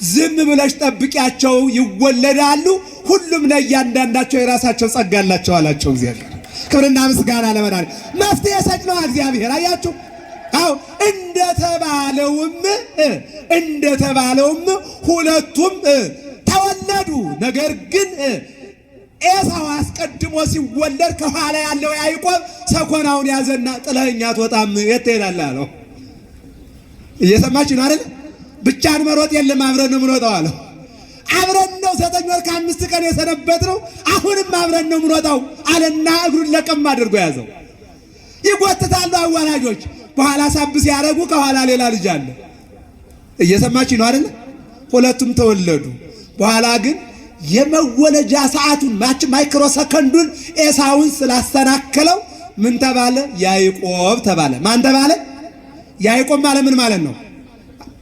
ዝም ብለሽ ጠብቂያቸው፣ ይወለዳሉ፣ ሁሉም ለእያንዳንዳቸው የራሳቸው ጸጋ አላቸው አላቸው እግዚአብሔር። ክብርና ምስጋና ለመድኃኒዓለም። መፍትሄ ሰጭ ነው እግዚአብሔር። አያችሁ? አዎ፣ እንደተባለውም ሁለቱም ተወለዱ። ተወለዱ። ነገር ግን ኤሳው አስቀድሞ ሲወለድ ከኋላ ያለው ያዕቆብ ሰኮናውን ያዘና ጥለኸኝ አትወጣም የት ትሄዳለህ አለው። እየሰማችሁ ነው አይደል? ብቻን መሮጥ የለም አብረን ነው የምንወጣው አለው። አብረን ነው 9 ወር ከ5 ቀን የሰነበትነው፣ አሁንም አብረን ነው የምንወጣው አለና እግሩን ለቀም አድርጎ ያዘው። ይጎትታሉ አዋላጆች። በኋላ ሳብ ሲያረጉ ከኋላ ሌላ ልጅ አለ። እየሰማችሁ ነው አይደል? ሁለቱም ተወለዱ። በኋላ ግን የመወለጃ ሰዓቱን ማይክሮ ሰከንዱን ኤሳውን ስላስተናከለው ምን ተባለ? ያዕቆብ ተባለ። ማን ተባለ? ያዕቆብ ማለት ምን ማለት ነው?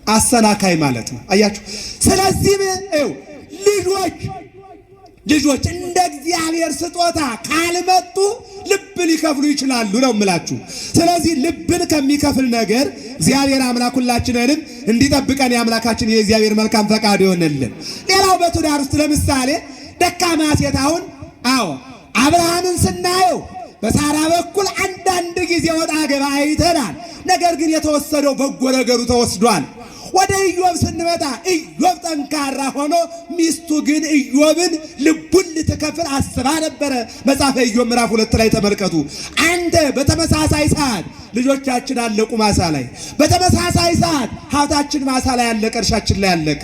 አሰናካይ ማለት ነው። አያችሁ። ስለዚህ ልጆች እንደ እግዚአብሔር ስጦታ ካልመጡ ልብ ሊከፍሉ ይችላሉ ነው የምላችሁ። ስለዚህ ልብን ከሚከፍል ነገር እግዚአብሔር አምላክ ሁላችንንም እንዲጠብቀን የአምላካችን የእግዚአብሔር መልካም ፈቃድ ይሆንልን። ሌላው በትዳር ውስጥ ለምሳሌ ደካማ ሴት አሁን አብርሃምን ስናየው በሳራ በኩል አንዳንድ ጊዜ ወጣ ገባ አይተናል። ነገር ግን የተወሰደው በጎ ነገሩ ተወስዷል። ወደ ኢዮብ ስንመጣ ኢዮብ ጠንካራ ሆኖ ሚስቱ ግን ኢዮብን ልቡን ልትከፍል አስባ ነበረ። መጽሐፈ ኢዮብ ምዕራፍ 2 ላይ ተመልከቱ። አንተ በተመሳሳይ ሰዓት ልጆቻችን አለቁ ማሳ ላይ፣ በተመሳሳይ ሰዓት ሀብታችን ማሳ ላይ አለቀ፣ እርሻችን ላይ አለቀ።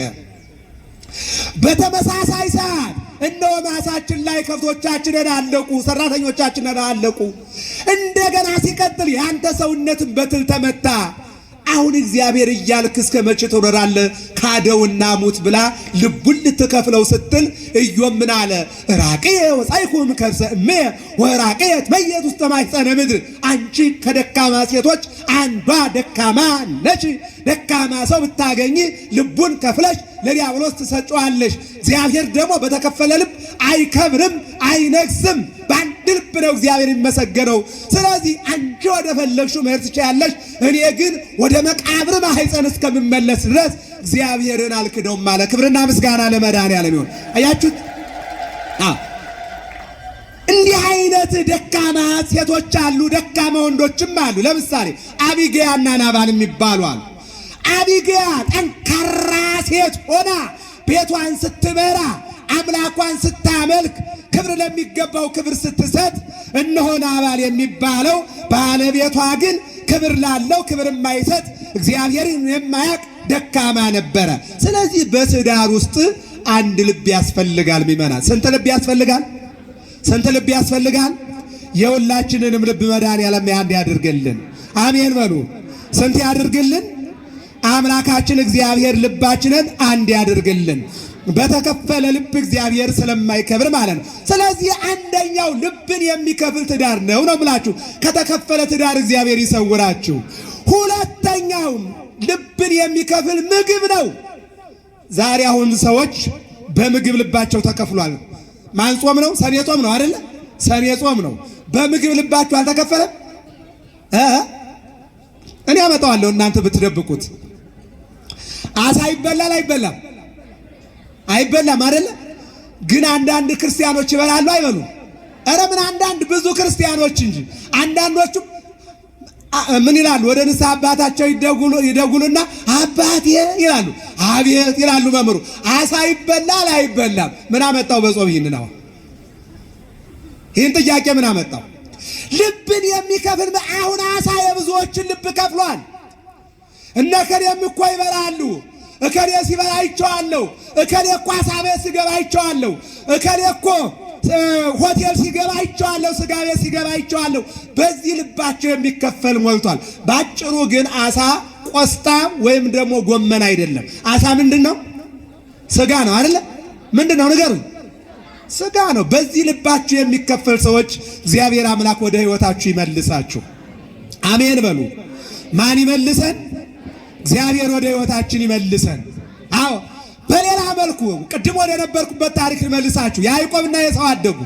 በተመሳሳይ ሰዓት እነሆ ማሳችን ላይ ከብቶቻችንን አለቁ፣ ሰራተኞቻችንን አለቁ። እንደገና ሲቀጥል ያንተ ሰውነትን በትል ተመታ። አሁን እግዚአብሔር እያልክ እስከ መቼ ትኖራለህ? ካደውና ሙት ብላ ልቡን ልትከፍለው ስትል ኢዮብ ምን አለ? ራቅየ ወጻይኩም ከርሰ እሜ ወራቅየ ትመየጥ ውስተ ማኅፀነ ምድር። አንቺ ከደካማ ሴቶች አንዷ ደካማ ነች። ደካማ ሰው ብታገኝ ልቡን ከፍለሽ ለዲያብሎስ ትሰጪዋለሽ። እግዚአብሔር ደግሞ በተከፈለ ልብ አይከብርም አይነግስም። በአንድ ልብ ነው እግዚአብሔር የሚመሰገነው። ስለዚህ አንቺ ወደ ፈለግሽው መሄድ ትችያለሽ፣ እኔ ግን ወደ መቃብር ማኅፀን እስከምመለስ ድረስ እግዚአብሔርን አልክደውም አለ። ክብርና ምስጋና ለመድኃኔዓለም ይሁን። አያችሁት? እንዲህ አይነት ደካማ ሴቶች አሉ፣ ደካማ ወንዶችም አሉ። ለምሳሌ አቢግያና ናባል የሚባሉ አሉ። አቢግያ ጠንካራ ሴት ሆና ቤቷን ስትመራ አምላኳን ስታመልክ ክብር ለሚገባው ክብር ስትሰጥ፣ እነሆ ናባል የሚባለው ባለቤቷ ግን ክብር ላለው ክብር የማይሰጥ እግዚአብሔርን የማያውቅ ደካማ ነበረ። ስለዚህ በትዳር ውስጥ አንድ ልብ ያስፈልጋል። ሚመናል ስንት ልብ ያስፈልጋል? ስንት ልብ ያስፈልጋል? የሁላችንንም ልብ መድኃኔዓለም አንድ ያድርግልን። አሜን በሉ። ስንት ያድርግልን? አምላካችን እግዚአብሔር ልባችንን አንድ ያድርግልን። በተከፈለ ልብ እግዚአብሔር ስለማይከብር ማለት ነው። ስለዚህ አንደኛው ልብን የሚከፍል ትዳር ነው ብላችሁ ከተከፈለ ትዳር እግዚአብሔር ይሰውራችሁ። ሁለተኛው ልብን የሚከፍል ምግብ ነው። ዛሬ አሁን ሰዎች በምግብ ልባቸው ተከፍሏል። ማን ጾም ነው? ሰኔ ጾም ነው አይደለ? ሰኔ ጾም ነው። በምግብ ልባችሁ አልተከፈለም? እኔ አመጣዋለሁ እናንተ ብትደብቁት። አሳ ይበላል አይበላም? አይበላም አይደለ? ግን አንዳንድ ክርስቲያኖች ይበላሉ አይበሉም? ኧረ ምን አንዳንድ ብዙ ክርስቲያኖች እንጂ። አንዳንዶቹ ምን ይላሉ? ወደ ንስሐ አባታቸው ይደጉሉና አባቴ ይላሉ። አቤት ይላሉ መምህሩ። አሳ ይበላል አይበላም? ምን አመጣው በጾም ይህንን? አሁን ይህን ጥያቄ ምን አመጣው? ልብን የሚከፍል አሁን አሳ የብዙዎችን ልብ ከፍሏል። እነ እከሌም እኮ ይበላሉ፣ እከሌ ሲበላ አይቼዋለሁ፣ እከሌ እኮ አሳ ቤት ሲገባ አይቼዋለሁ፣ እከሌ እኮ ሆቴል ሲገባ አይቼዋለሁ፣ ስጋ ቤት ሲገባ አይቼዋለሁ። በዚህ ልባቸው የሚከፈል ሞልቷል። ባጭሩ ግን አሳ ቆስጣ ወይም ደግሞ ጎመን አይደለም። አሳ ምንድን ነው? ስጋ ነው አይደለ? ምንድን ነው ንገሩ? ስጋ ነው። በዚህ ልባችሁ የሚከፈል ሰዎች እግዚአብሔር አምላክ ወደ ሕይወታችሁ ይመልሳችሁ። አሜን በሉ። ማን ይመልሰን? እግዚአብሔር ወደ ሕይወታችን ይመልሰን። አዎ በሌላ መልኩ ቅድም ወደ ነበርኩበት ታሪክ ልመልሳችሁ። ያዕቆብና ኤሳው አደጉ።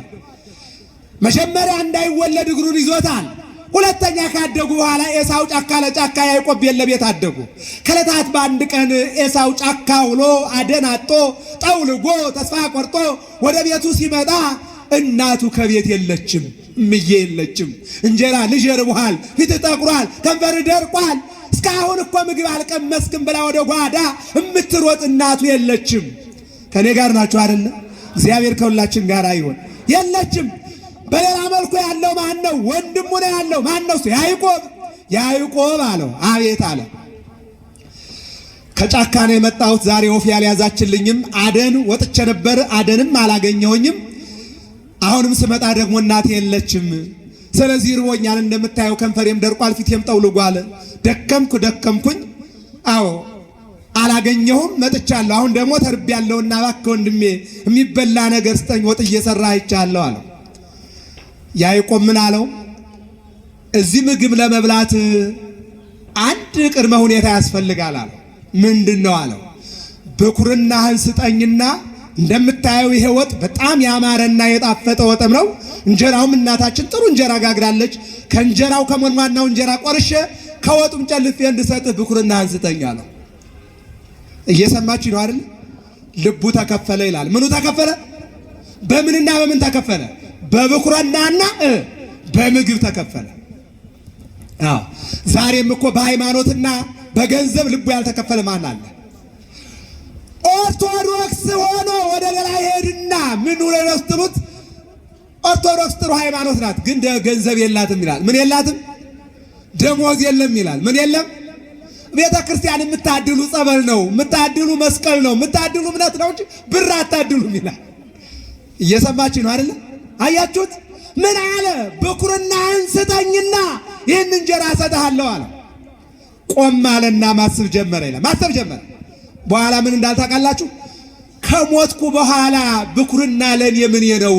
መጀመሪያ እንዳይወለድ እግሩን ይዞታል። ሁለተኛ ካደጉ በኋላ ኤሳው ጫካ ለጫካ ያዕቆብ ቤት ለቤት አደጉ። ከዕለታት በአንድ ቀን ኤሳው ጫካ ውሎ አደናጦ ጠውልጎ ተስፋ ቆርጦ ወደ ቤቱ ሲመጣ እናቱ ከቤት የለችም፣ እምዬ የለችም። እንጀራ ልጅ ርቦሃል፣ ፊት ጠቁሯል፣ ከንፈር ደርቋል፣ እስካሁን እኮ ምግብ አልቀመስክም ብላ ወደ ጓዳ እምትሮጥ እናቱ የለችም። ከኔ ጋር ናችሁ አይደለ? እግዚአብሔር ከሁላችን ጋር ይሁን። የለችም። በሌላ መልኩ ያለው ማን ነው? ወንድሙ ነው ያለው። ማን ነው? ያዕቆብ። ያዕቆብ አለው አቤት አለ። ከጫካ ነው የመጣሁት ዛሬ ወፍ ያልያዛችልኝም አደን ወጥቼ ነበር፣ አደንም አላገኘሁኝም። አሁንም ስመጣ ደግሞ እናቴ የለችም። ስለዚህ ርቦኛል፣ እንደምታየው ከንፈሬም ደርቋል፣ ፊቴም ጠውልጓል። ደከምኩኝ። አዎ አላገኘሁም፣ መጥቻለሁ። አሁን ደግሞ ተርቤያለሁና እባክህ ወንድሜ የሚበላ ነገር ስጠኝ፣ ወጥ እየሰራ አይቻለሁ አለው። ያዕቆብ ምን አለው? እዚህ ምግብ ለመብላት አንድ ቅድመ ሁኔታ ያስፈልጋል አለው። ምንድነው አለው? ብኩርናህን ስጠኝና እንደምታየው ይሄ ወጥ በጣም ያማረና የጣፈጠ ወጥም ነው። እንጀራውም እናታችን ጥሩ እንጀራ ጋግራለች። ከእንጀራው ከሞንማናው እንጀራ ቆርሼ ከወጡም ጨልፌ እንድሰጥህ ብኩርናህን ስጠኝ አለው። እየሰማችሁ ነው አይደል? ልቡ ተከፈለ ይላል። ምኑ ተከፈለ? በምንና በምን ተከፈለ? በብኩርናና በምግብ ተከፈለ። አዎ ዛሬም እኮ በሃይማኖትና በገንዘብ ልቡ ያልተከፈለ ማን አለ? ኦርቶዶክስ ሆኖ ወደ ሌላ ይሄድና ምን ወለስተሉት ኦርቶዶክስ ጥሩ ሃይማኖት ናት፣ ግን ገንዘብ የላትም ይላል። ምን የላትም? ደሞዝ የለም ይላል። ምን የለም? ቤተ ክርስቲያን የምታድሉ ጸበል ነው፣ የምታድሉ መስቀል ነው፣ የምታድሉ እምነት ነው እንጂ ብር አታድሉም ይላል። እየሰማችሁ ነው አይደል? አያችሁት? ምን አለ? ብኩርናህን ስጠኝና ይህን እንጀራ እሰጥሃለሁ አለ። ቆም አለና ማሰብ ጀመረ ይላል። ማሰብ ጀመረ። በኋላ ምን እንዳልታውቃላችሁ? ከሞትኩ በኋላ ብኩርና ለኔ ምን ነው?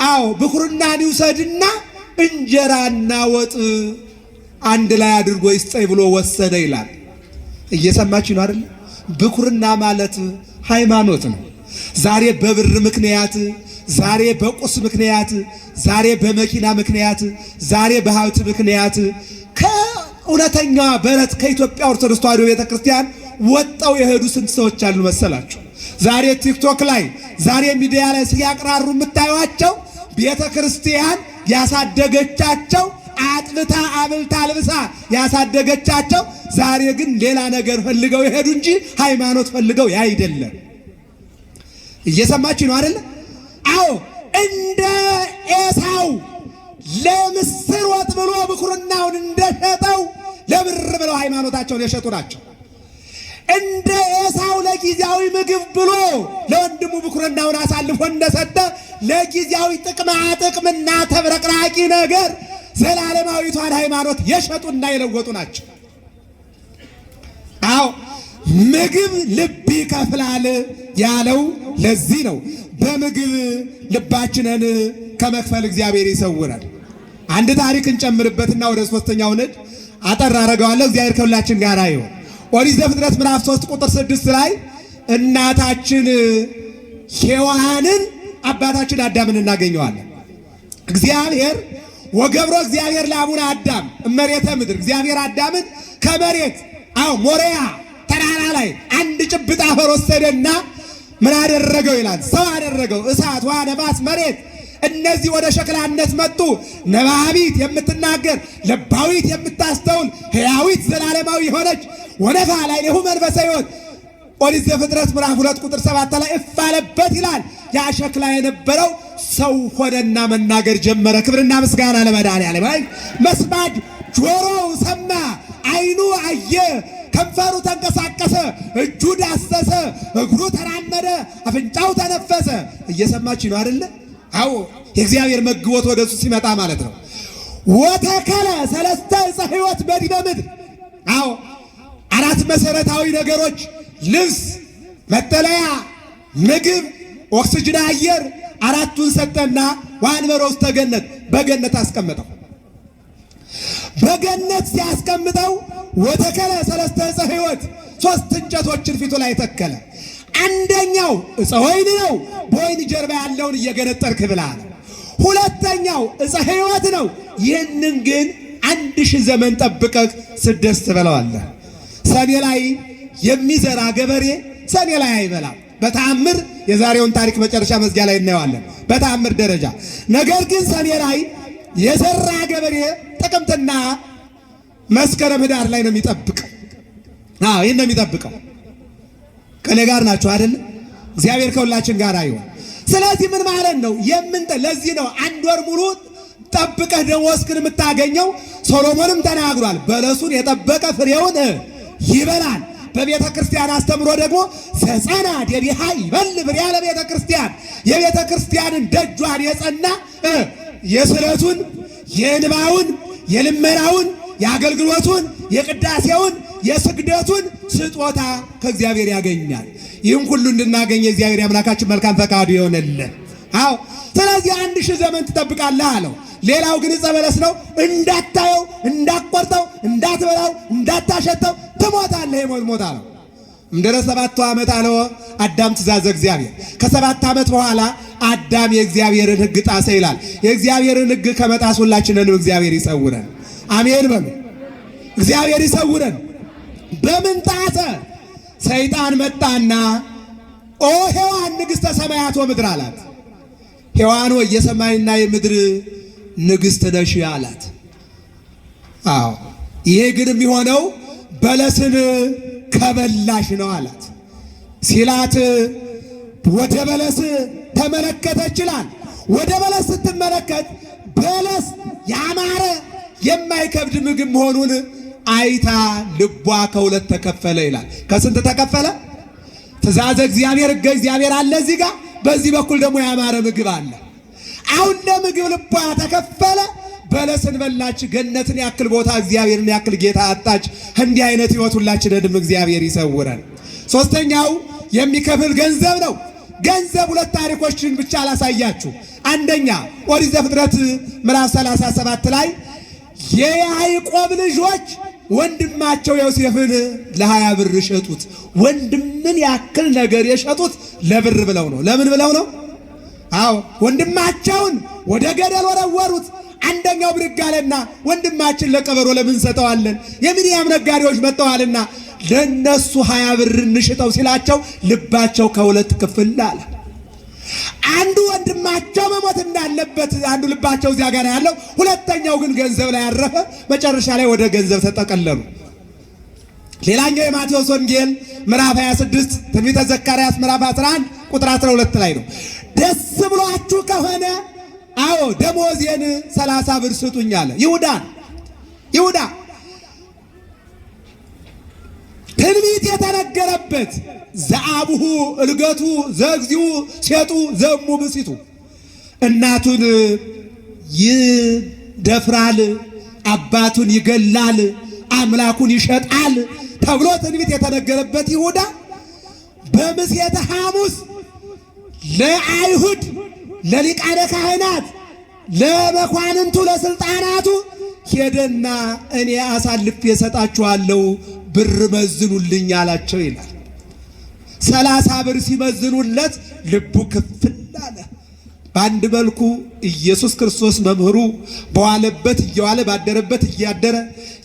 አዎ ብኩርናን ይውሰድና እንጀራና ወጥ አንድ ላይ አድርጎ ይስጠኝ ብሎ ወሰደ ይላል። እየሰማችሁ ነው አይደል? ብኩርና ማለት ሃይማኖት ነው። ዛሬ በብር ምክንያት፣ ዛሬ በቁስ ምክንያት፣ ዛሬ በመኪና ምክንያት፣ ዛሬ በሀብት ምክንያት ከእውነተኛ በረት ከኢትዮጵያ ኦርቶዶክስ ተዋሕዶ ቤተክርስቲያን ወጣው የሄዱ ስንት ሰዎች አሉ መሰላችሁ? ዛሬ ቲክቶክ ላይ ዛሬ ሚዲያ ላይ ሲያቅራሩ የምታዩቸው ቤተክርስቲያን ያሳደገቻቸው አጥልታ አብልታ ልብሳ ያሳደገቻቸው ዛሬ ግን ሌላ ነገር ፈልገው የሄዱ እንጂ ሃይማኖት ፈልገው አይደለም። እየሰማችሁ ነው አይደል? አዎ እንደ ኤሳው ለምስር ወጥ ብሎ ብኩርናውን እንደሸጠው ለብር ብለው ሃይማኖታቸውን የሸጡ ናቸው። እንደ ኤሳው ለጊዜያዊ ምግብ ብሎ ለወንድሙ ብኩርናውን አሳልፎ እንደሰጠ ለጊዜያዊ ጥቅምና ተብረቅራቂ ነገር ዘላለማዊቷን ሃይማኖት የሸጡና የለወጡ ናቸው። አዎ ምግብ ልብ ይከፍላል ያለው ለዚህ ነው። በምግብ ልባችንን ከመክፈል እግዚአብሔር ይሰውራል። አንድ ታሪክ እንጨምርበትና ወደ ሶስተኛው ነድ አጠር አደርገዋለሁ። እግዚአብሔር ከሁላችን ጋር ይሁን። ኦሪት ዘፍጥረት ምዕራፍ 3 ቁጥር 6 ላይ እናታችን ሔዋንን አባታችን አዳምን እናገኘዋለን። እግዚአብሔር ወገብሮ እግዚአብሔር ለአቡነ አዳም እመሬተ ምድር እግዚአብሔር አዳምን ከመሬት ሞሪያ ተራራ ላይ አንድ ጭብጥ አፈር ወሰደና ምን አደረገው ይላል? ሰው አደረገው። እሳት፣ ውሃ፣ ነፋስ፣ መሬት እነዚህ ወደ ሸክላነት መጡ። ነባቢት የምትናገር ለባዊት የምታስተውል ሕያዊት ዘላለማዊ የሆነች ወነፋ ላይ ለሁ መንፈሰ ሕይወት ኦሪት ዘፍጥረት ምዕራፍ 2 ቁጥር 7 ላይ እፍ አለበት ይላል። ያ ሸክላ የነበረው ሰው ሆነና መናገር ጀመረ። ክብርና ምስጋና ለመድኃኒዓለም። መስማት ጆሮው ሰማ፣ ዓይኑ አየ፣ ከንፈሩ ተንቀሳቀሰ፣ እጁ ዳሰሰ፣ እግሩ ተራመደ፣ አፍንጫው ተነፈሰ። እየሰማችሁ ነው አይደለ? አዎ የእግዚአብሔር መግቦት ወደሱ ሲመጣ ማለት ነው። ወተከለ ሰለስተ ዕፀ ሕይወት በዲበ ምድር። አዎ አራት መሰረታዊ ነገሮች ልብስ፣ መጠለያ፣ ምግብ፣ ኦክስጅን፣ አየር አራቱን ሰጠና ወአንበሮ ውስተ ገነት በገነት አስቀመጠው። በገነት ሲያስቀምጠው ወተከለ ሰለስተ ዕፀ ሕይወት ሶስት እንጨቶችን ፊቱ ላይ ተከለ። አንደኛው ዕፀ ወይን ነው፣ በወይን ጀርባ ያለውን እየገነጠርክ ብላ። ሁለተኛው ዕፀ ሕይወት ነው፣ ይህንን ግን 1000 ዘመን ጠብቀህ ስደስ ትበላዋለህ። ሰኔ ላይ የሚዘራ ገበሬ ሰኔ ላይ አይበላም። በተአምር የዛሬውን ታሪክ መጨረሻ መዝጊያ ላይ እናየዋለን፣ በተአምር ደረጃ። ነገር ግን ሰኔ ላይ የዘራ ገበሬ ጥቅምትና መስከረም ህዳር ላይ ነው የሚጠብቀው። ይህን ነው የሚጠብቀው። ከኔ ጋር ናቸው አይደል? እግዚአብሔር ከሁላችን ጋር ይሁን። ስለዚህ ምን ማለት ነው? ለዚህ ነው አንድ ወር ሙሉ ጠብቀህ ደሞዝህን የምታገኘው። ሶሎሞንም ተናግሯል፣ በለሱን የጠበቀ ፍሬውን ይበላል። በቤተ ክርስቲያን አስተምሮ ደግሞ ዘጸና ዴቢሃ ይበል ፍሬ ያለ ቤተ ክርስቲያን፣ የቤተ ክርስቲያንን ደጇን የጸና የስዕለቱን፣ የእንባውን፣ የልመናውን፣ የአገልግሎቱን፣ የቅዳሴውን፣ የስግደቱን ስጦታ ከእግዚአብሔር ያገኛል። ይህም ሁሉ እንድናገኝ የእግዚአብሔር አምላካችን መልካም ፈቃዱ ይሆንልን። አዎ ስለዚህ 1000 ዘመን ትጠብቃለህ አለው። ሌላው ግን ዕፀ በለስ ነው። እንዳታየው፣ እንዳትቆርጠው፣ እንዳትበላው፣ እንዳታሸተው ትሞታለህ። የሞት ሞት አለው። እምድኅረ 7 ዓመት አለው አዳም ትእዛዘ እግዚአብሔር። ከ7 ዓመት በኋላ አዳም የእግዚአብሔርን ሕግ ጣሰ ይላል። የእግዚአብሔርን ሕግ ከመጣስ ሁላችንንም እግዚአብሔር ይሰውረን። አሜን በሉ። እግዚአብሔር ይሰውረን። በምን ጣሰ? ሰይጣን መጣና ኦ ሔዋን ንግሥተ ሰማያት ወምድር አላት። ሔዋን ሆይ የሰማይና የምድር ንግሥት ነሽ አላት። አዎ ይሄ ግን የሚሆነው በለስን ከበላሽ ነው አላት። ሲላት ወደ በለስ ተመለከተች ይላል። ወደ በለስ ስትመለከት በለስ ያማረ የማይከብድ ምግብ መሆኑን አይታ ልቧ ከሁለት ተከፈለ ይላል። ከስንት ተከፈለ? ትእዛዘ እግዚአብሔር ሕገ እግዚአብሔር አለ እዚህ ጋር፣ በዚህ በኩል ደግሞ ያማረ ምግብ አለ። አሁን ለምግብ ልቧ ተከፈለ። በለስን በላች። ገነትን ያክል ቦታ፣ እግዚአብሔርን ያክል ጌታ አጣች። እንዲህ አይነት ሕይወት ሁላችንንም እግዚአብሔር ይሰውረን። ሶስተኛው የሚከፍል ገንዘብ ነው። ገንዘብ 2 ታሪኮችን ብቻ አላሳያችሁ። አንደኛ ኦሪት ዘፍጥረት ምዕራፍ 37 ላይ የያዕቆብ ልጆች ወንድማቸው ዮሴፍን ለ20 ብር ሸጡት። ወንድምን ያክል ነገር የሸጡት ለብር ብለው ነው። ለምን ብለው ነው? አዎ ወንድማቸውን ወደ ገደል ወረወሩት። አንደኛው ብድግ አለና ወንድማችን ለቀበሮ ለምን ሰጠዋለን? የምድያም ነጋዴዎች መጥተዋልና ለነሱ 20 ብር እንሽጠው ሲላቸው ልባቸው ከሁለት ክፍል አለ። አንዱ ወንድማቸው መሞት እንዳለበት አንዱ ልባቸው እዚያ ጋር ያለው፣ ሁለተኛው ግን ገንዘብ ላይ ያረፈ። መጨረሻ ላይ ወደ ገንዘብ ተጠቀለሉ። ሌላኛው የማቴዎስ ወንጌል ምዕራፍ 26 ትንቢተ ዘካርያስ ምዕራፍ 11 ቁጥር 12 ላይ ነው። ደስ ብሏችሁ ከሆነ አዎ ደሞዜን 30 ብር ስጡኝ አለ። ይሁዳ ትንቢት የተነገረበት ዘአቡሁ እልገቱ ዘግዚኡ ሴጡ ዘሙ ብሲቱ፣ እናቱን ይደፍራል፣ አባቱን ይገላል፣ አምላኩን ይሸጣል ተብሎ ትንቢት የተነገረበት ይሁዳ በምሴተ ሐሙስ ለአይሁድ ለሊቃነ ካህናት ለመኳንንቱ ለስልጣናቱ ሄደና እኔ አሳልፌ እሰጣችኋለሁ ብር መዝኑልኝ አላቸው ይላል። 30 ብር ሲመዝኑለት ልቡ ክፍል አለ። በአንድ መልኩ ኢየሱስ ክርስቶስ መምህሩ በዋለበት እየዋለ ባደረበት እያደረ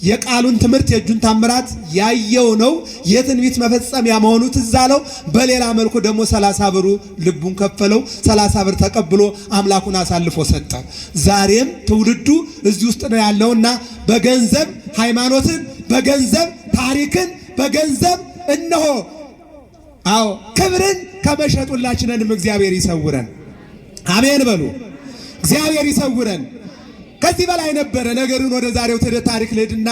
የቃሉን ትምህርት የእጁን ታምራት ያየው ነው። የትንቢት መፈጸሚያ መሆኑ ትዝ አለው። በሌላ መልኩ ደግሞ 30 ብሩ ልቡን ከፈለው። 30 ብር ተቀብሎ አምላኩን አሳልፎ ሰጠ። ዛሬም ትውልዱ እዚህ ውስጥ ነው ያለውና በገንዘብ ሃይማኖትን፣ በገንዘብ ታሪክን፣ በገንዘብ እነሆ አዎ ክብርን ከመሸጡላችንንም እግዚአብሔር ይሰውረን። አሜን በሉ። እግዚአብሔር ይሰውረን። ከዚህ በላይ ነበረ። ነገሩን ወደ ዛሬው ታሪክ ልሄድና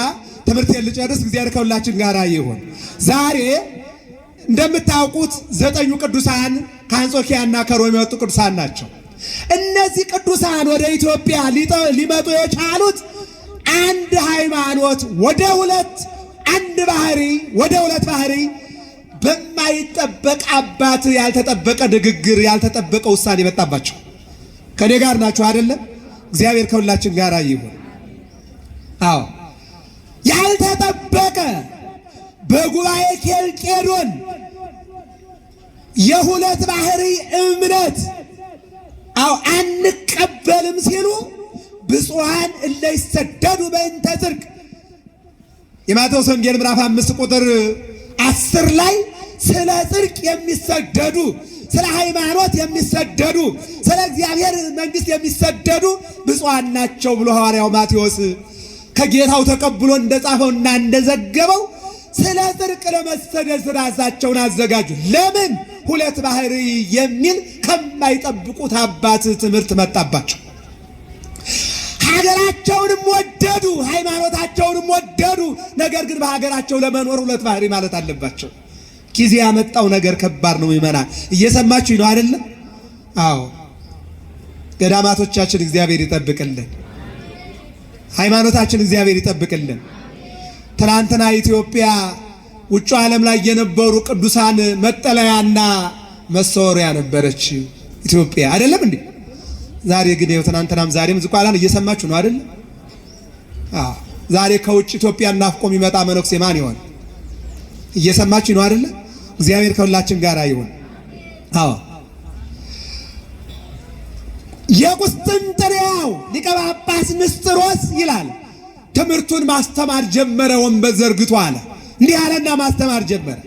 ትምህርቴን ልጨርስ። እግዚአብሔር ከሁላችን ጋር ይሁን። ዛሬ እንደምታውቁት 9 ቅዱሳን ከአንጾኪያና ከሮም የወጡ ቅዱሳን ናቸው። እነዚህ ቅዱሳን ወደ ኢትዮጵያ ሊመጡ የቻሉት አንድ ሃይማኖት ወደ ሁለት፣ አንድ ባህሪ ወደ ሁለት ባህሪ በማይጠበቅ አባት ያልተጠበቀ ንግግር ያልተጠበቀ ውሳኔ መጣባቸው። ከኔ ጋር ናችሁ አይደለም? እግዚአብሔር ከሁላችን ጋር ይሁን። አዎ ያልተጠበቀ በጉባኤ ኬልቄዶን የሁለት ባህሪ እምነት አዎ አንቀበልም ሲሉ ብፁዓን እለ ይሰደዱ በእንተ ጽድቅ የማቴዎስ ወንጌል ምዕራፍ 5 ቁጥር 10 ላይ ስለ ጽድቅ የሚሰደዱ፣ ስለ ሃይማኖት የሚሰደዱ፣ ስለ እግዚአብሔር መንግሥት የሚሰደዱ ብፁዓን ናቸው ብሎ ሐዋርያው ማቴዎስ ከጌታው ተቀብሎ እንደጻፈውና እንደዘገበው ስለ ጽድቅ ለመሰደድ ራሳቸውን አዘጋጁ። ለምን? ሁለት ባህሪ የሚል ከማይጠብቁት አባት ትምህርት መጣባቸው። ሀገራቸውንም ወደዱ፣ ሃይማኖታቸውንም ወደዱ። ነገር ግን በሀገራቸው ለመኖር ሁለት ባህሪ ማለት አለባቸው። ጊዜ ያመጣው ነገር ከባድ ነው። ይመናል እየሰማችሁ ነው አይደለ? አዎ ገዳማቶቻችን እግዚአብሔር ይጠብቅልን። ሃይማኖታችን እግዚአብሔር ይጠብቅልን። ትናንትና ኢትዮጵያ ውጭ ዓለም ላይ የነበሩ ቅዱሳን መጠለያና መሰወሪያ ነበረች ኢትዮጵያ አይደለም እንዴ? ዛሬ ግን ይኸው ትናንትናም ዛሬም ዝቋላን እየሰማችሁ ነው አይደል? አዎ ዛሬ ከውጭ ኢትዮጵያ ናፍቆ የሚመጣ መነኩሴ ማን ይሆን? እየሰማችሁ ነው አይደል? እግዚአብሔር ከሁላችን ጋር ይሁን። አዎ የቁስጥንጥንያው ሊቀ ጳጳስ ንስጥሮስ ይላል ትምህርቱን ማስተማር ጀመረ። ወንበር ዘርግቶ አለ እንዲህ አለና ማስተማር ጀመረ።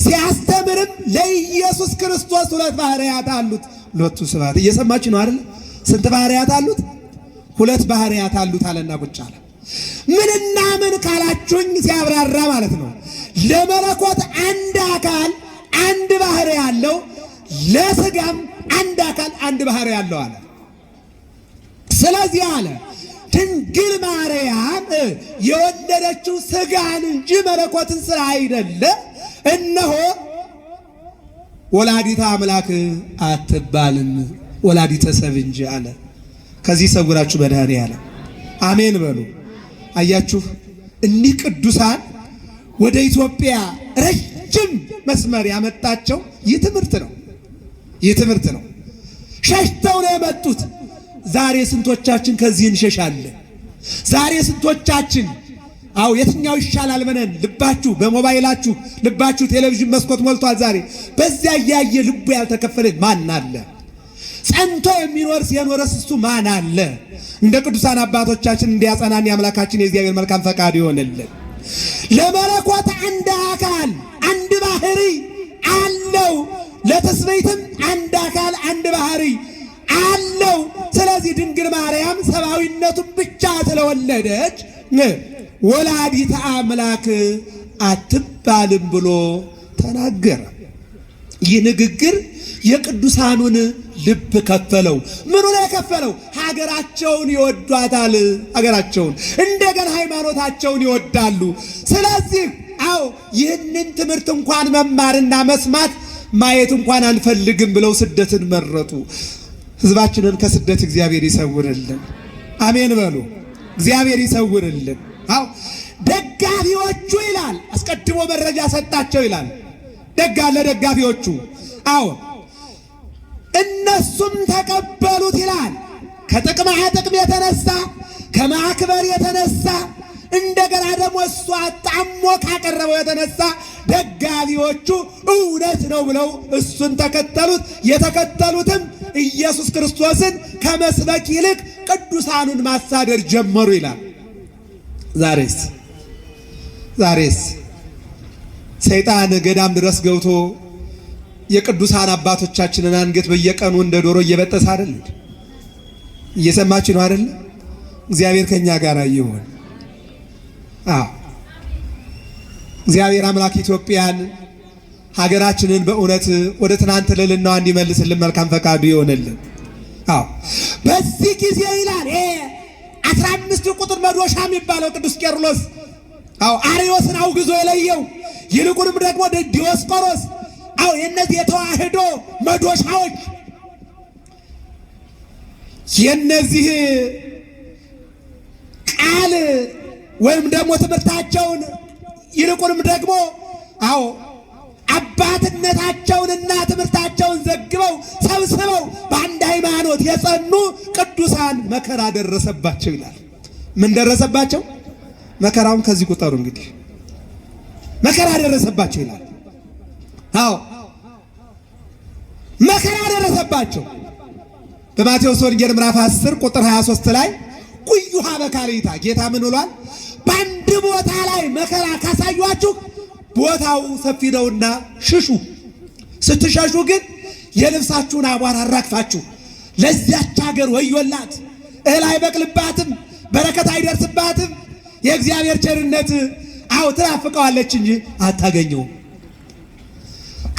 ሲያስተምርም ለኢየሱስ ክርስቶስ ሁለት ባህሪያት አሉት። ሁለቱ ስብሐት እየሰማችሁ ነው አይደል? ስንት ባህሪያት አሉት? ሁለት ባህሪያት አሉት አለና ቁጭ አለ። ምንና ምን ካላችሁኝ ሲያብራራ ማለት ነው። ለመለኮት አንድ አካል አንድ ባህሪ ያለው፣ ለስጋም አንድ አካል አንድ ባህሪ ያለው አለ። ስለዚህ አለ ድንግል ማርያም የወለደችው ስጋን እንጂ መለኮትን ስራ አይደለ። እነሆ ወላዲተ አምላክ አትባልም ወላዲተ ሰብ እንጂ አለ። ከዚህ ሰውራችሁ መድኃኔዓለም አሜን በሉ። አያችሁ እኒህ ቅዱሳን ወደ ኢትዮጵያ ረጅም መስመር ያመጣቸው ይህ ትምህርት ነው። ይህ ትምህርት ነው። ሸሽተው ነው የመጡት። ዛሬ ስንቶቻችን ከዚህ እንሸሻለን? ዛሬ ስንቶቻችን አው የትኛው ይሻላል ብለን ልባችሁ በሞባይላችሁ ልባችሁ ቴሌቪዥን መስኮት ሞልቷል። ዛሬ በዚያ ያየ ልቡ ያልተከፈለ ማን አለ? ጸንቶ የሚኖር የኖረስ እሱ ማን አለ? እንደ ቅዱሳን አባቶቻችን እንዲያጸናን የአምላካችን የእግዚአብሔር መልካም ፈቃድ ይሆንልን። ለመለኮት አንድ አካል አንድ ባህሪ አለው፣ ለትስብእትም አንድ አካል አንድ ባህሪ አለው። ስለዚህ ድንግል ማርያም ሰብአዊነቱን ብቻ ስለወለደች ወላዲተ አምላክ አትባልም ብሎ ተናገረ። ይህ ንግግር የቅዱሳኑን ልብ ከፈለው። ምኑ ነው የከፈለው? ሀገራቸውን ይወዷታል። ሀገራቸውን እንደገና ሃይማኖታቸውን ይወዳሉ። ስለዚህ አዎ ይህንን ትምህርት እንኳን መማርና መስማት ማየት እንኳን አንፈልግም ብለው ስደትን መረጡ። ሕዝባችንን ከስደት እግዚአብሔር ይሰውርልን። አሜን በሉ። እግዚአብሔር ይሰውርልን። አዎ ደጋፊዎቹ ይላል አስቀድሞ መረጃ ሰጣቸው ይላል ለደጋፊዎቹ። አዎ እነሱም ተቀበሉት ይላል። ከጥቅማ ጥቅም የተነሳ ከማክበር የተነሳ እንደገና ደግሞ እሷ ጣሞ ካቀረበው የተነሳ ደጋፊዎቹ እውነት ነው ብለው እሱን ተከተሉት። የተከተሉትም ኢየሱስ ክርስቶስን ከመስበክ ይልቅ ቅዱሳኑን ማሳደር ጀመሩ ይላል። ዛሬስ ሰይጣን ገዳም ድረስ ገብቶ የቅዱሳን አባቶቻችንን አንገት በየቀኑ እንደ ዶሮ እየበጠሰ አይደል? እየሰማችሁ ነው አይደል? እግዚአብሔር ከኛ ጋር ይሁን። እግዚአብሔር አምላክ ኢትዮጵያን ሀገራችንን በእውነት ወደ ትናንት ልዕልናዋ እንዲመልስልን መልካም ፈቃዱ ይሆንልን። በዚህ ጊዜ ይላል 15 ቁጥር መዶሻ የሚባለው ቅዱስ ቄርሎስ አርዮስን አውግዞ የለየው ይልቁንም ደግሞ ዲዮስቆሮስ የነዚህ የተዋህዶ መዶሻዎች የነዚህ ቃል ወይም ደግሞ ትምህርታቸውን ይልቁንም ደግሞ አባትነታቸውንና ትምህርታቸውን ዘግበው ሰብስበው በአንድ ሃይማኖት የጸኑ ቅዱሳን መከራ ደረሰባቸው ይላል። ምን ደረሰባቸው? መከራውን ከዚህ ቁጠሩ እንግዲህ። መከራ ደረሰባቸው ይላል። መከራ ደረሰባቸው። በማቴዎስ ወንጌል ምዕራፍ 10 ቁጥር 23 ላይ ቁዩሃ በካልይታ ጌታ ምን ብሏል? በአንድ ቦታ ላይ መከራ ካሳዩአችሁ ቦታው ሰፊ ነውና ሽሹ። ስትሸሹ ግን የልብሳችሁን አቧራ አራግፋችሁ ለዚያች ሀገር ወዮላት፣ እህል አይበቅልባትም፣ በረከት አይደርስባትም፣ የእግዚአብሔር ቸርነት ትናፍቀዋለች እንጂ አታገኘውም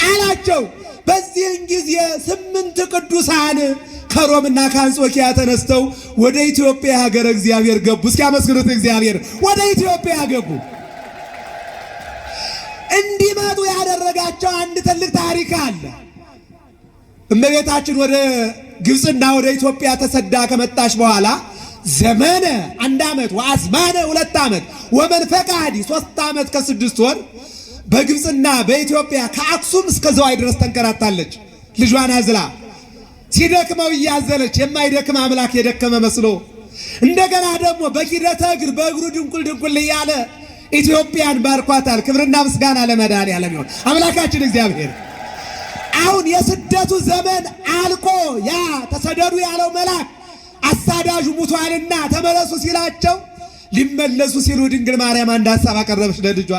አላቸው። በዚህን ጊዜ 8 ቅዱሳን ከሮምና ከአንጾኪያ ተነስተው ወደ ኢትዮጵያ ሀገረ እግዚአብሔር ገቡ። እስኪ አመስግኑት እግዚአብሔር። ወደ ኢትዮጵያ ገቡ። እንዲመጡ ያደረጋቸው አንድ ትልቅ ታሪክ አለ። እመቤታችን ወደ ግብፅና ወደ ኢትዮጵያ ተሰዳ ከመጣች በኋላ ዘመነ 1 ዓመት ወአዝማነ 2 ዓመት ወመንፈቃዲ 3 ዓመት ከ6 ወር በግብፅና በኢትዮጵያ ከአክሱም እስከ ዘዋይ ድረስ ተንከራታለች። ልጇን አዝላ ሲደክመው እያዘለች የማይደክም አምላክ የደከመ መስሎ እንደገና ደግሞ በኪደተ እግር በእግሩ ድንቁል ድንቁል እያለ ኢትዮጵያን ባርኳታል። ክብርና ምስጋና ለመድኃኔዓለም ይሁን አምላካችን እግዚአብሔር። አሁን የስደቱ ዘመን አልቆ ያ ተሰደዱ ያለው መልአክ አሳዳጁ ሙቷልና ተመለሱ ሲላቸው ሊመለሱ ሲሉ ድንግል ማርያም አንድ ሐሳብ አቀረበች ለልጇ።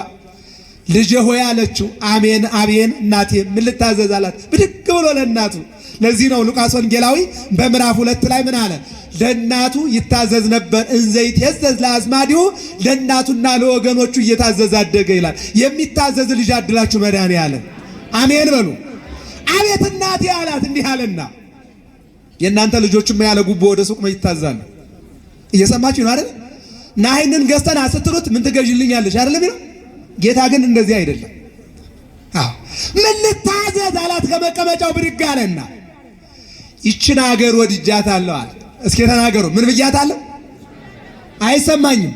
ልጄ ሆይ አለችው። አሜን አሜን እናቴ ምን ልታዘዝ አላት። ብድግ ብሎ ለእናቱ። ለዚህ ነው ሉቃስ ወንጌላዊ በምዕራፍ 2 ላይ ምን አለ? ለእናቱ ይታዘዝ ነበር እንዘይት የዘዝ ለአዝማዲሁ፣ ለእናቱና ለወገኖቹ እየታዘዘ አደገ ይላል። የሚታዘዝ ልጅ አድላችሁ መድኃኔዓለም አሜን በሉ። አቤት እናቴ አላት። እንዲህ አለና የእናንተ ልጆችማ ያለ ጉቦ ወደ ሱቅ ይታዛሉ። እየሰማችሁ ነው አይደል? እና ይሄንን ገዝተና ስትሉት ምን ትገዥልኛለሽ አይደለም ይለው። ጌታ ግን እንደዚህ አይደለም። ምን ልታዘዝ አላት። ከመቀመጫው ብድግ አለና ይችን ሀገር ወድጃታለሁ አለ። እስኪ ተናገሩ። ምን ብያታለሁ? አይሰማኝም።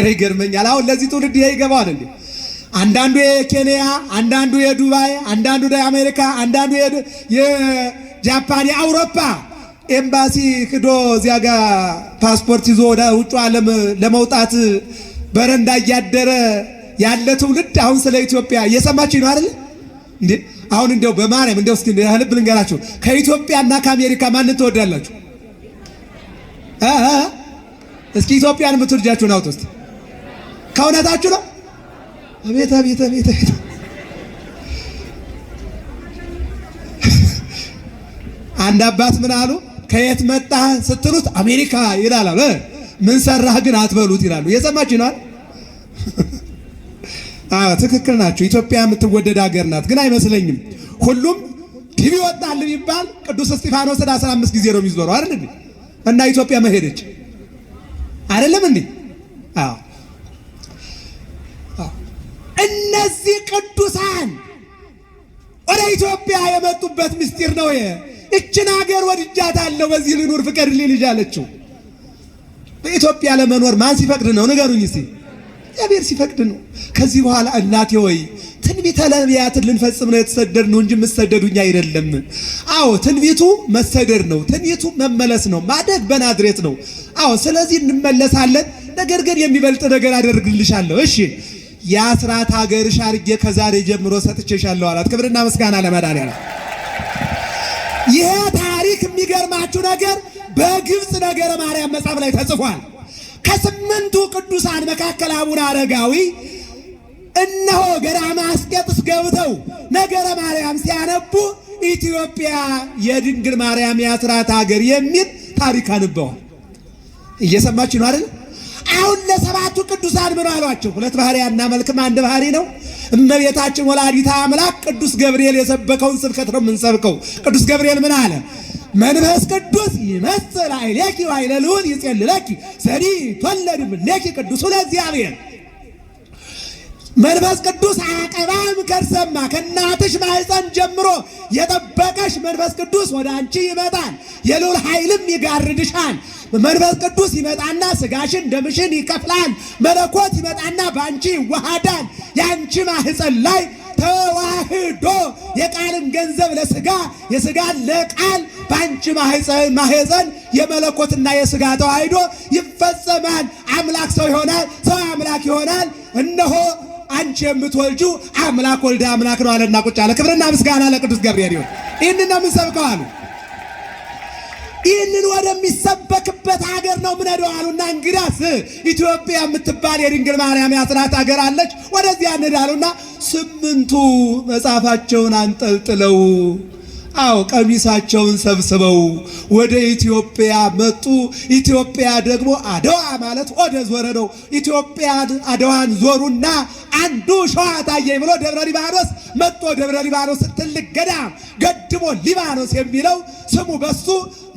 ይገርመኛል። አሁን ለዚህ ትውልድ ይሄ ይገባዋል እንዴ? አንዳንዱ የኬንያ፣ አንዳንዱ የዱባይ፣ አንዳንዱ የአሜሪካ፣ አንዳንዱ የጃፓን፣ የአውሮፓ ኤምባሲ ክዶ እዚያ ጋር ፓስፖርት ይዞ ወደ ውጭ ዓለም ለመውጣት በረንዳ እያደረ ያለ ትውልድ አሁን ስለ ኢትዮጵያ እየሰማችሁ ነው አይደል እንዴ? አሁን እንደው በማርያም እንደው እስኪ ልብ ልንገራችሁ፣ ከኢትዮጵያና ከአሜሪካ ማንን ትወዳላችሁ? እስኪ ኢትዮጵያን የምትወዳችሁን አውጡ እስቲ። ከእውነታችሁ ነው? አቤት አቤት አቤት አቤት። አንድ አባት ምን አሉ? ከየት መጣህ ስትሉት አሜሪካ ይላል። ምን ሰራህ ግን አትበሉት ይላሉ። እየሰማችሁ ነው? ትክክል ናቸው። ኢትዮጵያ የምትወደድ ሀገር ናት። ግን አይመስለኝም ሁሉም ዲቪ ወጣል ቢባል ቅዱስ እስጢፋኖስ 15 ጊዜ ነው የሚዞረው አይደል እንዴ? እና ኢትዮጵያ መሄደች አይደለም እንዴ? አዎ። እነዚህ ቅዱሳን ወደ ኢትዮጵያ የመጡበት ምስጢር ነው። እችን ሀገር ወድጃታለሁ፣ በዚህ ልኑር ፍቀድልኝ ልጅ አለችው። በኢትዮጵያ ለመኖር ማን ሲፈቅድ ነው? ንገሩኝ እስቲ። እግዚአብሔር ሲፈቅድ ነው። ከዚህ በኋላ እናቴ ወይ ትንቢተ ነቢያትን ልንፈጽም ነው የተሰደድነው እንጂ መሰደዱኛ አይደለም። አዎ ትንቢቱ መሰደድ ነው። ትንቢቱ መመለስ ነው። ማደግ በናዝሬት ነው። አዎ ስለዚህ እንመለሳለን። ነገር ግን የሚበልጥ ነገር አደርግልሻለሁ። እሺ የአስራት ሀገርሽ አድርጌ ከዛሬ ጀምሮ ሰጥቼሻለሁ አላት። ክብርና ምስጋና ለመድኃኔዓለም። ይሄ ታሪክ የሚገርማችሁ ነገር በግብፅ ነገረ ማርያም መጽሐፍ ላይ ተጽፏል። ከ8ቱ ቅዱሳን መካከል አቡነ አረጋዊ እነሆ ገዳመ አስቄጥስ ገብተው ነገረ ማርያም ሲያነቡ ኢትዮጵያ የድንግል ማርያም የአስራት ሀገር የሚል ታሪክ አንበዋል። እየሰማችሁ ነው አይደል? አሁን ለሰባቱ ቅዱሳን ምን አሏቸው? 2 ባህሪያና መልክም አንድ ባህሪ ነው። እመቤታችን ወላዲተ አምላክ ቅዱስ ገብርኤል የሰበከውን ስብከት ነው የምንሰብከው። ቅዱስ ገብርኤል ምን አለ? መንፈስ ቅዱስ ይመጽእ ኃይለኪ ወኃይለ ልዑል ይጼልለኪ ዘሪ ተወለድ እምኔኪ ቅዱስ ለእግዚአብሔር። መንፈስ ቅዱስ አቀባም ከርሰማ ከእናትሽ ማኅፀን ጀምሮ የጠበቀሽ መንፈስ ቅዱስ ወደ አንቺ ይመጣል፣ የልዑል ኃይልም ይጋርድሻል። መንፈስ ቅዱስ ይመጣና ስጋሽን ደምሽን ይከፍላል። መለኮት ይመጣና በአንቺ ይዋሃዳል። የአንቺ ማኅፀን ላይ ተዋህዶ የቃልን ገንዘብ ለስጋ የስጋን ለቃል በአንቺ ማኅፀን የመለኮትና የስጋ ተዋህዶ ይፈጸማል። አምላክ ሰው ይሆናል፣ ሰው አምላክ ይሆናል። እነሆ አንቺ የምትወልጁ አምላክ ወልደ አምላክ ነው አለና ቁጭ አለ። ክብርና ምስጋና ለቅዱስ ገብርኤል ይሁን። ይህንን ነው የምንሰብከው አሉ። ይህንን ወደሚሰበክበት ሀገር ነው ምንሄደው አሉና እንግዳስ ኢትዮጵያ የምትባል የድንግል ማርያም የአስራት ሀገር አለች፣ ወደዚያ እንሄዳሉና 8ቱ መጽሐፋቸውን አንጠልጥለው ቀሚሳቸውን ሰብስበው ወደ ኢትዮጵያ መጡ። ኢትዮጵያ ደግሞ አድዋ ማለት ወደ ዞረ ነው። ኢትዮጵያ አድዋን ዞሩና አንዱ ሸዋ ታየኝ ብሎ ደብረ ሊባኖስ መጥቶ ደብረ ሊባኖስ ትልቅ ገዳም ገድሞ ሊባኖስ የሚለው ስሙ በሱ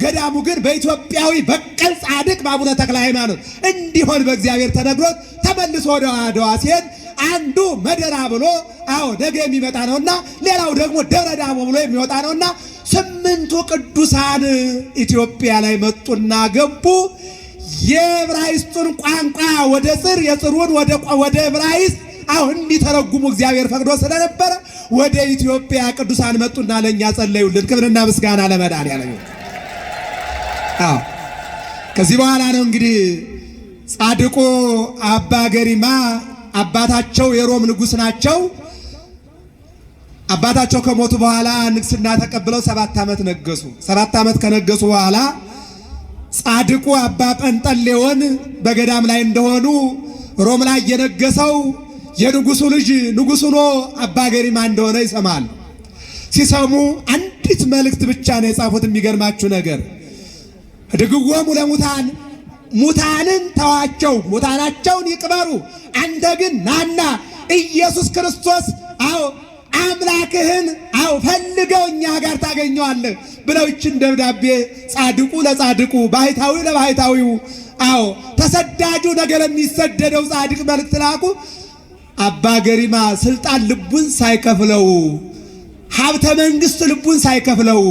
ገዳሙ ግን በኢትዮጵያዊ በቀል ጻድቅ በአቡነ ተክለ ሃይማኖት እንዲሆን በእግዚአብሔር ተነግሮት ተመልሶ ወደ አድዋ ሲሄድ አንዱ መደራ ብሎ ነገ የሚመጣ ነውና ሌላው ደግሞ ደብረ ዳሞ ብሎ የሚወጣ ነውና 8ቱ ቅዱሳን ኢትዮጵያ ላይ መጡና ገቡ። የዕብራይስጡን ቋንቋ ወደ ጽር የጽሩን ወደ ዕብራይስጥ እንዲተረጉሙ እግዚአብሔር ፈቅዶ ስለነበረ ወደ ኢትዮጵያ ቅዱሳን መጡና ለኛ ጸለዩልን። ክብርና ምስጋና ለመድኃኔዓለም። ከዚህ በኋላ ነው እንግዲህ ጻድቁ አባ ገሪማ አባታቸው የሮም ንጉሥ ናቸው። አባታቸው ከሞቱ በኋላ ንግስና ተቀብለው 7 ዓመት ነገሱ። 7 ዓመት ከነገሱ በኋላ ጻድቁ አባ ጰንጠሌዎን በገዳም ላይ እንደሆኑ ሮም ላይ የነገሰው የንጉሱ ልጅ ንጉሥ ሆኖ አባ ገሪማ እንደሆነ ይሰማል። ሲሰሙ አንዲት መልእክት ብቻ ነው የጻፉት። የሚገርማችሁ ነገር ድግዎሙ ለሙታን ሙታንን ተዋቸው፣ ሙታናቸውን ይቅበሩ፣ አንተ ግን ናና ኢየሱስ ክርስቶስ አምላክህን ፈልገው እኛ ጋር ታገኘዋለህ ብለው ይችን ደብዳቤ ጻድቁ ለጻድቁ ባሕታዊ ለባሕታዊው ተሰዳጁ ነገ ለሚሰደደው ጻድቅ መልእክት ላኩ። አባ ገሪማ ስልጣን ልቡን ሳይከፍለው ሀብተ መንግስት ልቡን ሳይከፍለው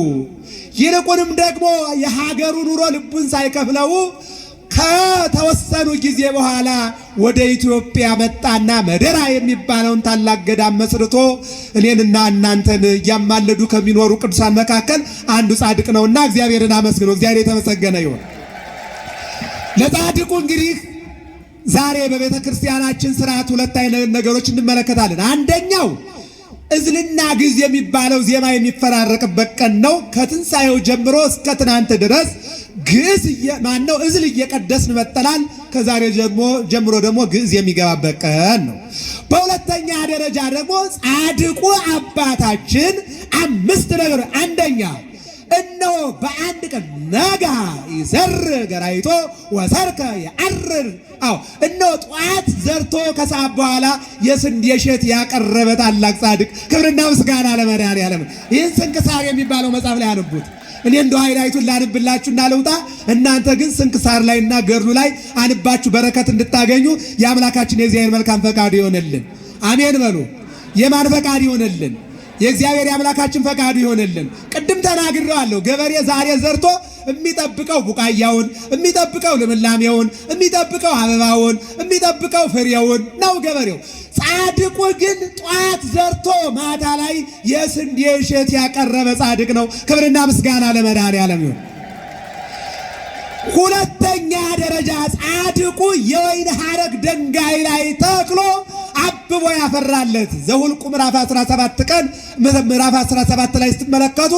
ይልቁንም ደግሞ የሀገሩ ኑሮ ልቡን ሳይከፍለው ከተወሰኑ ጊዜ በኋላ ወደ ኢትዮጵያ መጣና መደራ የሚባለውን ታላቅ ገዳም መስርቶ እኔንና እናንተን እያማለዱ ከሚኖሩ ቅዱሳን መካከል አንዱ ጻድቅ ነውና እግዚአብሔርን አመስግኑ። እግዚአብሔር የተመሰገነ ይሁን። ለጻድቁ እንግዲህ ዛሬ በቤተ ክርስቲያናችን ስርዓት 2 አይነት ነገሮች እንመለከታለን። አንደኛው እዝልና ግዕዝ የሚባለው ዜማ የሚፈራረቅበት ቀን ነው። ከትንሣኤው ጀምሮ እስከ ትናንት ድረስ ግዕዝ እዝል እየቀደስን መጠናል። ከዛሬ ጀምሮ ደግሞ ግዕዝ የሚገባበት ቀን ነው። በሁለተኛ ደረጃ ደግሞ ጻድቁ አባታችን 5 ነገር፣ አንደኛ እነሆ በአንድ ቀን ነጋ ይዘር ገራይቶ ወሰርከ የአርር እነሆ ጠዋት ዘርቶ ከሰዓት በኋላ የስንዴ እሸት ያቀረበ ታላቅ ጻድቅ። ክብርና ምስጋና ለመድኃኔዓለም። ይህን ስንክሳር የሚባለው መጽሐፍ ላይ አነቡት። እኔ እንደው ሃይላይቱን ላንብላችሁና ልውጣ። እናንተ ግን ስንክሳር ላይና ገድሉ ላይ አንባችሁ በረከት እንድታገኙ የአምላካችን የእግዚአብሔር መልካም ፈቃዱ ይሆንልን። አሜን በሉ። የማን ፈቃድ ይሆንልን? የእግዚአብሔር የአምላካችን ፈቃዱ ይሆንልን። ቅድም ተናግሬዋለሁ። ገበሬ ዛሬ ዘርቶ የሚጠብቀው ቡቃያውን፣ የሚጠብቀው ልምላሜውን፣ የሚጠብቀው አበባውን፣ የሚጠብቀው ፍሬውን ነው ገበሬው። ጻድቁ ግን ጧት ዘርቶ ማታ ላይ የስንዴ እሸት ያቀረበ ጻድቅ ነው። ክብርና ምስጋና ለመድኃኔዓለም ይሁን። ሁለተኛ ደረጃ ጻድቁ የወይን ሐረግ ድንጋይ ላይ ተክሎ አብቦ ያፈራለት። ዘኍልቍ ምዕራፍ 17 ቀን ምዕራፍ 17 ላይ ስትመለከቱ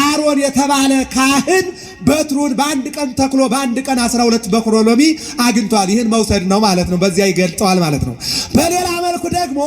አሮን የተባለ ካህን በትሩን በአንድ ቀን ተክሎ በአንድ ቀን 12 በኩረ ሎሚ አግኝቷል። ይህን መውሰድ ነው ማለት ነው። በዚያ ይገልጠዋል ማለት ነው። በሌላ መልኩ ደግሞ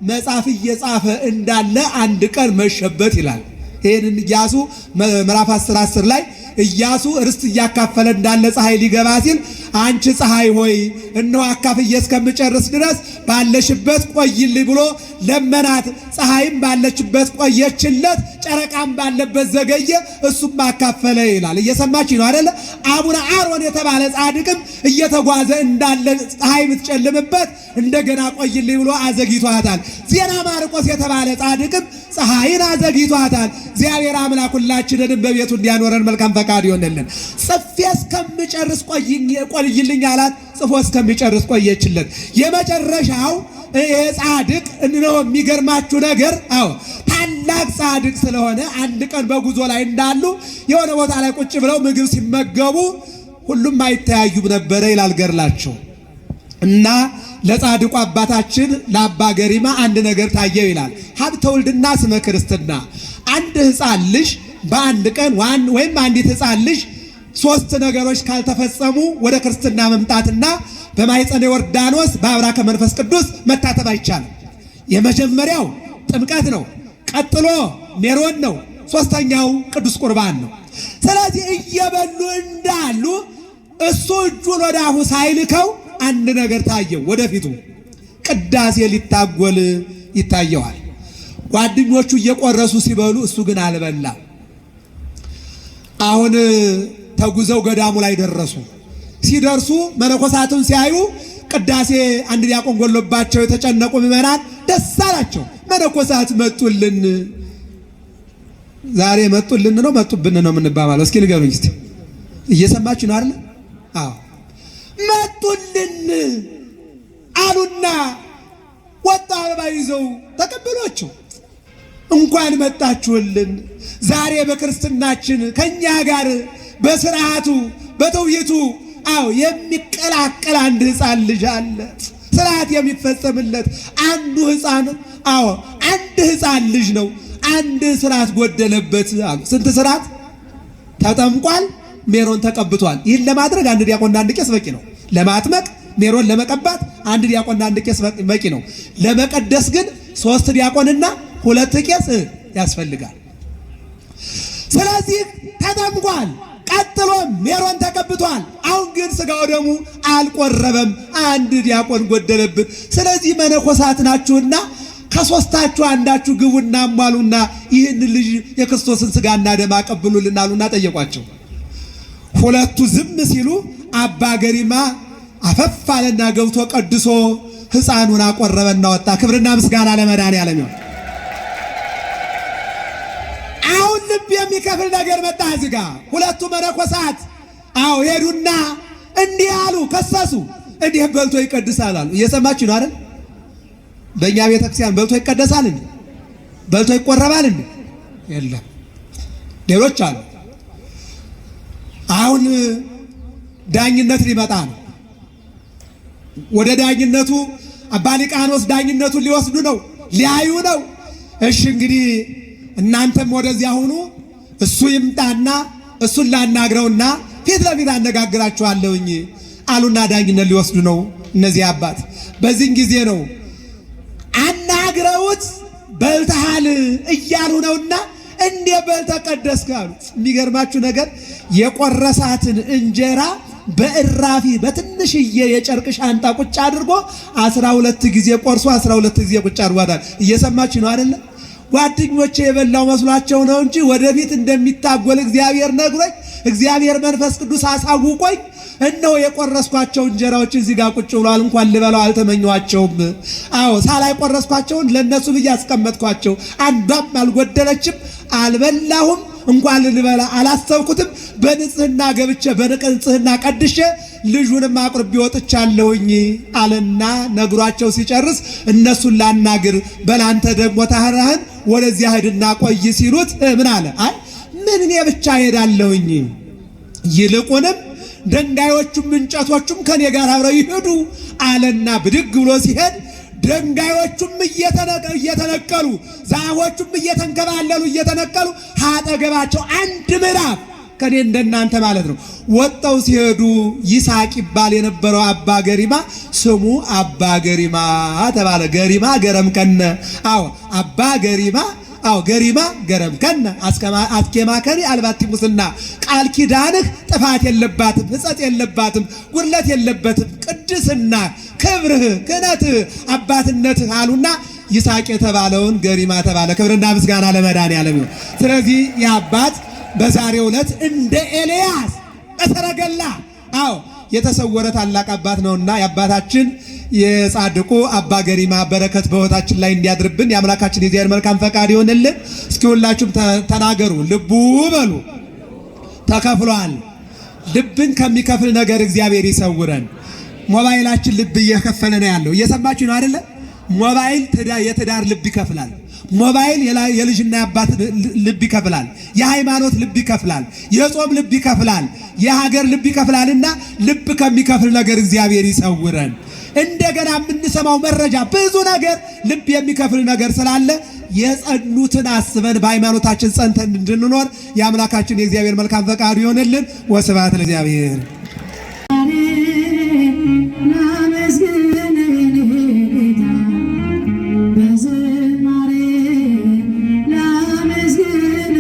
መጽሐፍ እየጻፈ እንዳለ አንድ ቀን መሸበት ይላል። ይህንን ኢያሱ ምዕራፍ 10 ላይ ኢያሱ ርስት እያካፈለ እንዳለ ፀሐይ ሊገባ ሲል አንቺ ፀሐይ ሆይ እነሆ አካፍዬ እስከምጨርስ ድረስ ባለሽበት ቆይልኝ ብሎ ለመናት። ፀሐይም ባለችበት ቆየችለት፣ ጨረቃም ባለበት ዘገየ፣ እሱም አካፈለ ይላል። እየሰማች ነው አይደለ? አቡነ አሮን የተባለ ጻድቅም እየተጓዘ እንዳለ ፀሐይ የምትጨልምበት እንደገና ቆይልኝ ብሎ አዘግይቷታል። ዜና ማርቆስ የተባለ ጻድቅም ፀሐይን አዘግይቷታል። እግዚአብሔር አምላክ ሁላችንንም በቤቱ እንዲያኖረን መልካም ፈቃድ ይሆንልን። ጽፌ እስከምጨርስ ቆይልኝ አላት። ጽፎ እስከሚጨርስ ቆየችለት። የመጨረሻው ይሄ ጻድቅ ነው። የሚገርማችሁ ነገር ታላቅ ጻድቅ ስለሆነ አንድ ቀን በጉዞ ላይ እንዳሉ የሆነ ቦታ ላይ ቁጭ ብለው ምግብ ሲመገቡ ሁሉም አይተያዩም ነበረ ይላል ገድላቸው። እና ለጻድቁ አባታችን ለአባ ገሪማ አንድ ነገር ታየው ይላል። ሀብተ ውልድና ስመ ክርስትና። አንድ ሕፃን ልጅ በአንድ ቀን ወይም አንዲት ሕፃን ልጅ 3 ነገሮች ካልተፈጸሙ ወደ ክርስትና መምጣትና በማኅፀነ ዮርዳኖስ በአብራከ መንፈስ ቅዱስ መታተብ አይቻልም። የመጀመሪያው ጥምቀት ነው። ቀጥሎ ሜሮን ነው። ሶስተኛው ቅዱስ ቁርባን ነው። ስለዚህ እየበሉ እንዳሉ እሱ እጁን ወደ አፉ ሳይልከው አንድ ነገር ታየው። ወደፊቱ ቅዳሴ ሊታጎል ይታየዋል። ጓደኞቹ እየቆረሱ ሲበሉ እሱ ግን አልበላም። አሁን ተጉዘው ገዳሙ ላይ ደረሱ። ሲደርሱ መነኮሳቱን ሲያዩ ቅዳሴ አንድ ዲያቆን ጎሎባቸው የተጨነቁ ምዕመናን ደስ አላቸው። መነኮሳት መጡልን። ዛሬ መጡልን ነው መጡብን ነው የምንባባለው? እስኪ ንገሩኝ እስቲ። እየሰማችሁ ነው አይደል? አዎ መጡልን አሉና ወጣ አበባ ይዘው ተቀበሏቸው። እንኳን መጣችሁልን። ዛሬ በክርስትናችን ከኛ ጋር በስርዓቱ በተውሂቱ የሚቀላቀል አንድ ሕፃን ልጅ አለ። ስርዓት የሚፈጸምለት አንዱ ሕፃን አንድ ሕፃን ልጅ ነው። አንድ ስርዓት ጎደለበት አሉ። ስንት ስርዓት? ተጠምቋል፣ ሜሮን ተቀብቷል። ይህን ለማድረግ አንድ ዲያቆንና አንድ ቄስ በቂ ነው። ለማጥመቅ ሜሮን ለመቀባት አንድ ዲያቆንና አንድ ቄስ በቂ ነው። ለመቀደስ ግን 3 ዲያቆንና 2 ቄስ ያስፈልጋል። ስለዚህ ተጠምቋል፣ ቀጥሎ ሜሮን ተቀብቷል። አሁን ግን ስጋው ደሙ አልቆረበም፣ አንድ ዲያቆን ጎደለብን። ስለዚህ መነኮሳት ናችሁና ከሶስታችሁ አንዳችሁ ግቡና አሟሉና ይህን ልጅ የክርስቶስን ስጋና ደም አቀብሉልን አሉና ጠየቋቸው። 2ቱ ዝም ሲሉ አባ ገሪማ አፈፍ አለና ገብቶ ቀድሶ ሕፃኑን አቆረበና ወጣ። ክብርና ምስጋና ለመድኃኔዓለም ይሁን። አሁን ልብ የሚከፍል ነገር መጣ። እዚህ ጋር 2ቱ መነኮሳት ሄዱና እንዲህ አሉ፣ ከሰሱ። እንዲህ በልቶ ይቀድሳል አሉ። እየሰማችሁ ነው አይደል? በእኛ ቤተክርስቲያን በልቶ ይቀደሳል እንዴ? በልቶ ይቆረባል እንዴ? የለም። ሌሎች አሉ። አሁን ዳኝነት ሊመጣ ነው። ወደ ዳኝነቱ አባ ሊቃኖስ ዳኝነቱን ሊወስዱ ነው፣ ሊያዩ ነው። እሺ እንግዲህ እናንተም ወደዚያ ሁኑ፣ እሱ ይምጣና እሱን ላናግረውና ፊት ለፊት አነጋግራችኋለሁኝ አሉና ዳኝነት ሊወስዱ ነው እነዚህ አባት። በዚህን ጊዜ ነው አናግረውት በልተሃል እያሉ ነውና እንዴ በልተህ ቀደስክ አሉት። የሚገርማችሁ ነገር የቆረሳትን እንጀራ በእራፊ በትንሽዬ የጨርቅ ሻንጣ ቁጭ አድርጎ 12 ጊዜ ቆርሶ 12 ጊዜ ቁጭ አድርጓታል። እየሰማችሁ ነው አይደለ? ጓደኞቼ የበላው መስሏቸው ነው እንጂ ወደፊት እንደሚታጎል እግዚአብሔር ነግሮኝ፣ እግዚአብሔር መንፈስ ቅዱስ አሳውቆኝ እነሆ የቆረስኳቸው እንጀራዎች እዚህ ጋር ቁጭ ብሏል። እንኳን ልበላው አልተመኘኋቸውም። ሳላይ ቆረስኳቸውን ለነሱ ብዬ አስቀመጥኳቸው። አንዷም አልጎደለችም፣ አልበላሁም፣ እንኳን ልበላ አላሰብኩትም። በንጽህና ገብቼ በንጽህና ቀድሼ ልጁንም አቅርቤ ወጥቻለሁኝ አለና ነግሯቸው ሲጨርስ እነሱን ላናግር በላንተ ደግሞ ታህራህን ወደዚያ ሄድና ቆይ ሲሉት ምን አለ? አይ ምን እኔ ብቻ ሄዳለሁኝ፣ ይልቁንም ድንጋዮቹም እንጨቶቹም ከኔ ጋር አብረው ይሄዱ አለና ብድግ ብሎ ሲሄድ ድንጋዮቹም እየተነቀሉ ዛፎቹም እየተንከባለሉ እየተነቀሉ አጠገባቸው አንድ ምዕራፍ ከኔ እንደናንተ ማለት ነው ወጣው ሲሄዱ ይስሐቅ ይባል የነበረው አባ ገሪማ ስሙ አባ ገሪማ ተባለ። ገሪማ ገረምከነ አባ ገሪማ ገሪማ ገረምከነ አስኬማከኒ አልባቲ ሙስና ቃል ኪዳንህ ጥፋት የለባትም፣ ሕጸት የለባትም፣ ጉድለት የለበትም፣ ቅድስና ክብርህ ክህነትህ አባትነትህ አሉና ይስሐቅ የተባለውን ገሪማ ተባለ። ክብርና ምስጋና ለመድኃኔዓለም ይሁን። ስለዚህ የአባት በዛሬው ዕለት እንደ ኤልያስ በሰረገላ የተሰወረ ታላቅ አባት ነውና የአባታችን የጻድቁ አባ ገሪማ በረከት በሕይወታችን ላይ እንዲያድርብን የአምላካችን የእግዚአብሔር መልካም ፈቃድ ይሆንልን። እስኪ ሁላችሁም ተናገሩ። ልቡ በሉ ተከፍሏል። ልብን ከሚከፍል ነገር እግዚአብሔር ይሰውረን። ሞባይላችን ልብ እየከፈለ ነው ያለው። እየሰማችሁ ነው አይደለ? ሞባይል የትዳር ልብ ይከፍላል። ሞባይል የልጅና የአባት ልብ ይከፍላል። የሃይማኖት ልብ ይከፍላል። የጾም ልብ ይከፍላል። የሀገር ልብ ይከፍላልና ልብ ከሚከፍል ነገር እግዚአብሔር ይሰውረን። እንደገና የምንሰማው መረጃ ብዙ ነገር ልብ የሚከፍል ነገር ስላለ የጸኑትን አስበን በሃይማኖታችን ጸንተን እንድንኖር የአምላካችን የእግዚአብሔር መልካም ፈቃዱ ይሆንልን። ወስብሐት ለእግዚአብሔር። በዝማሬ ላመስግን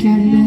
ያለ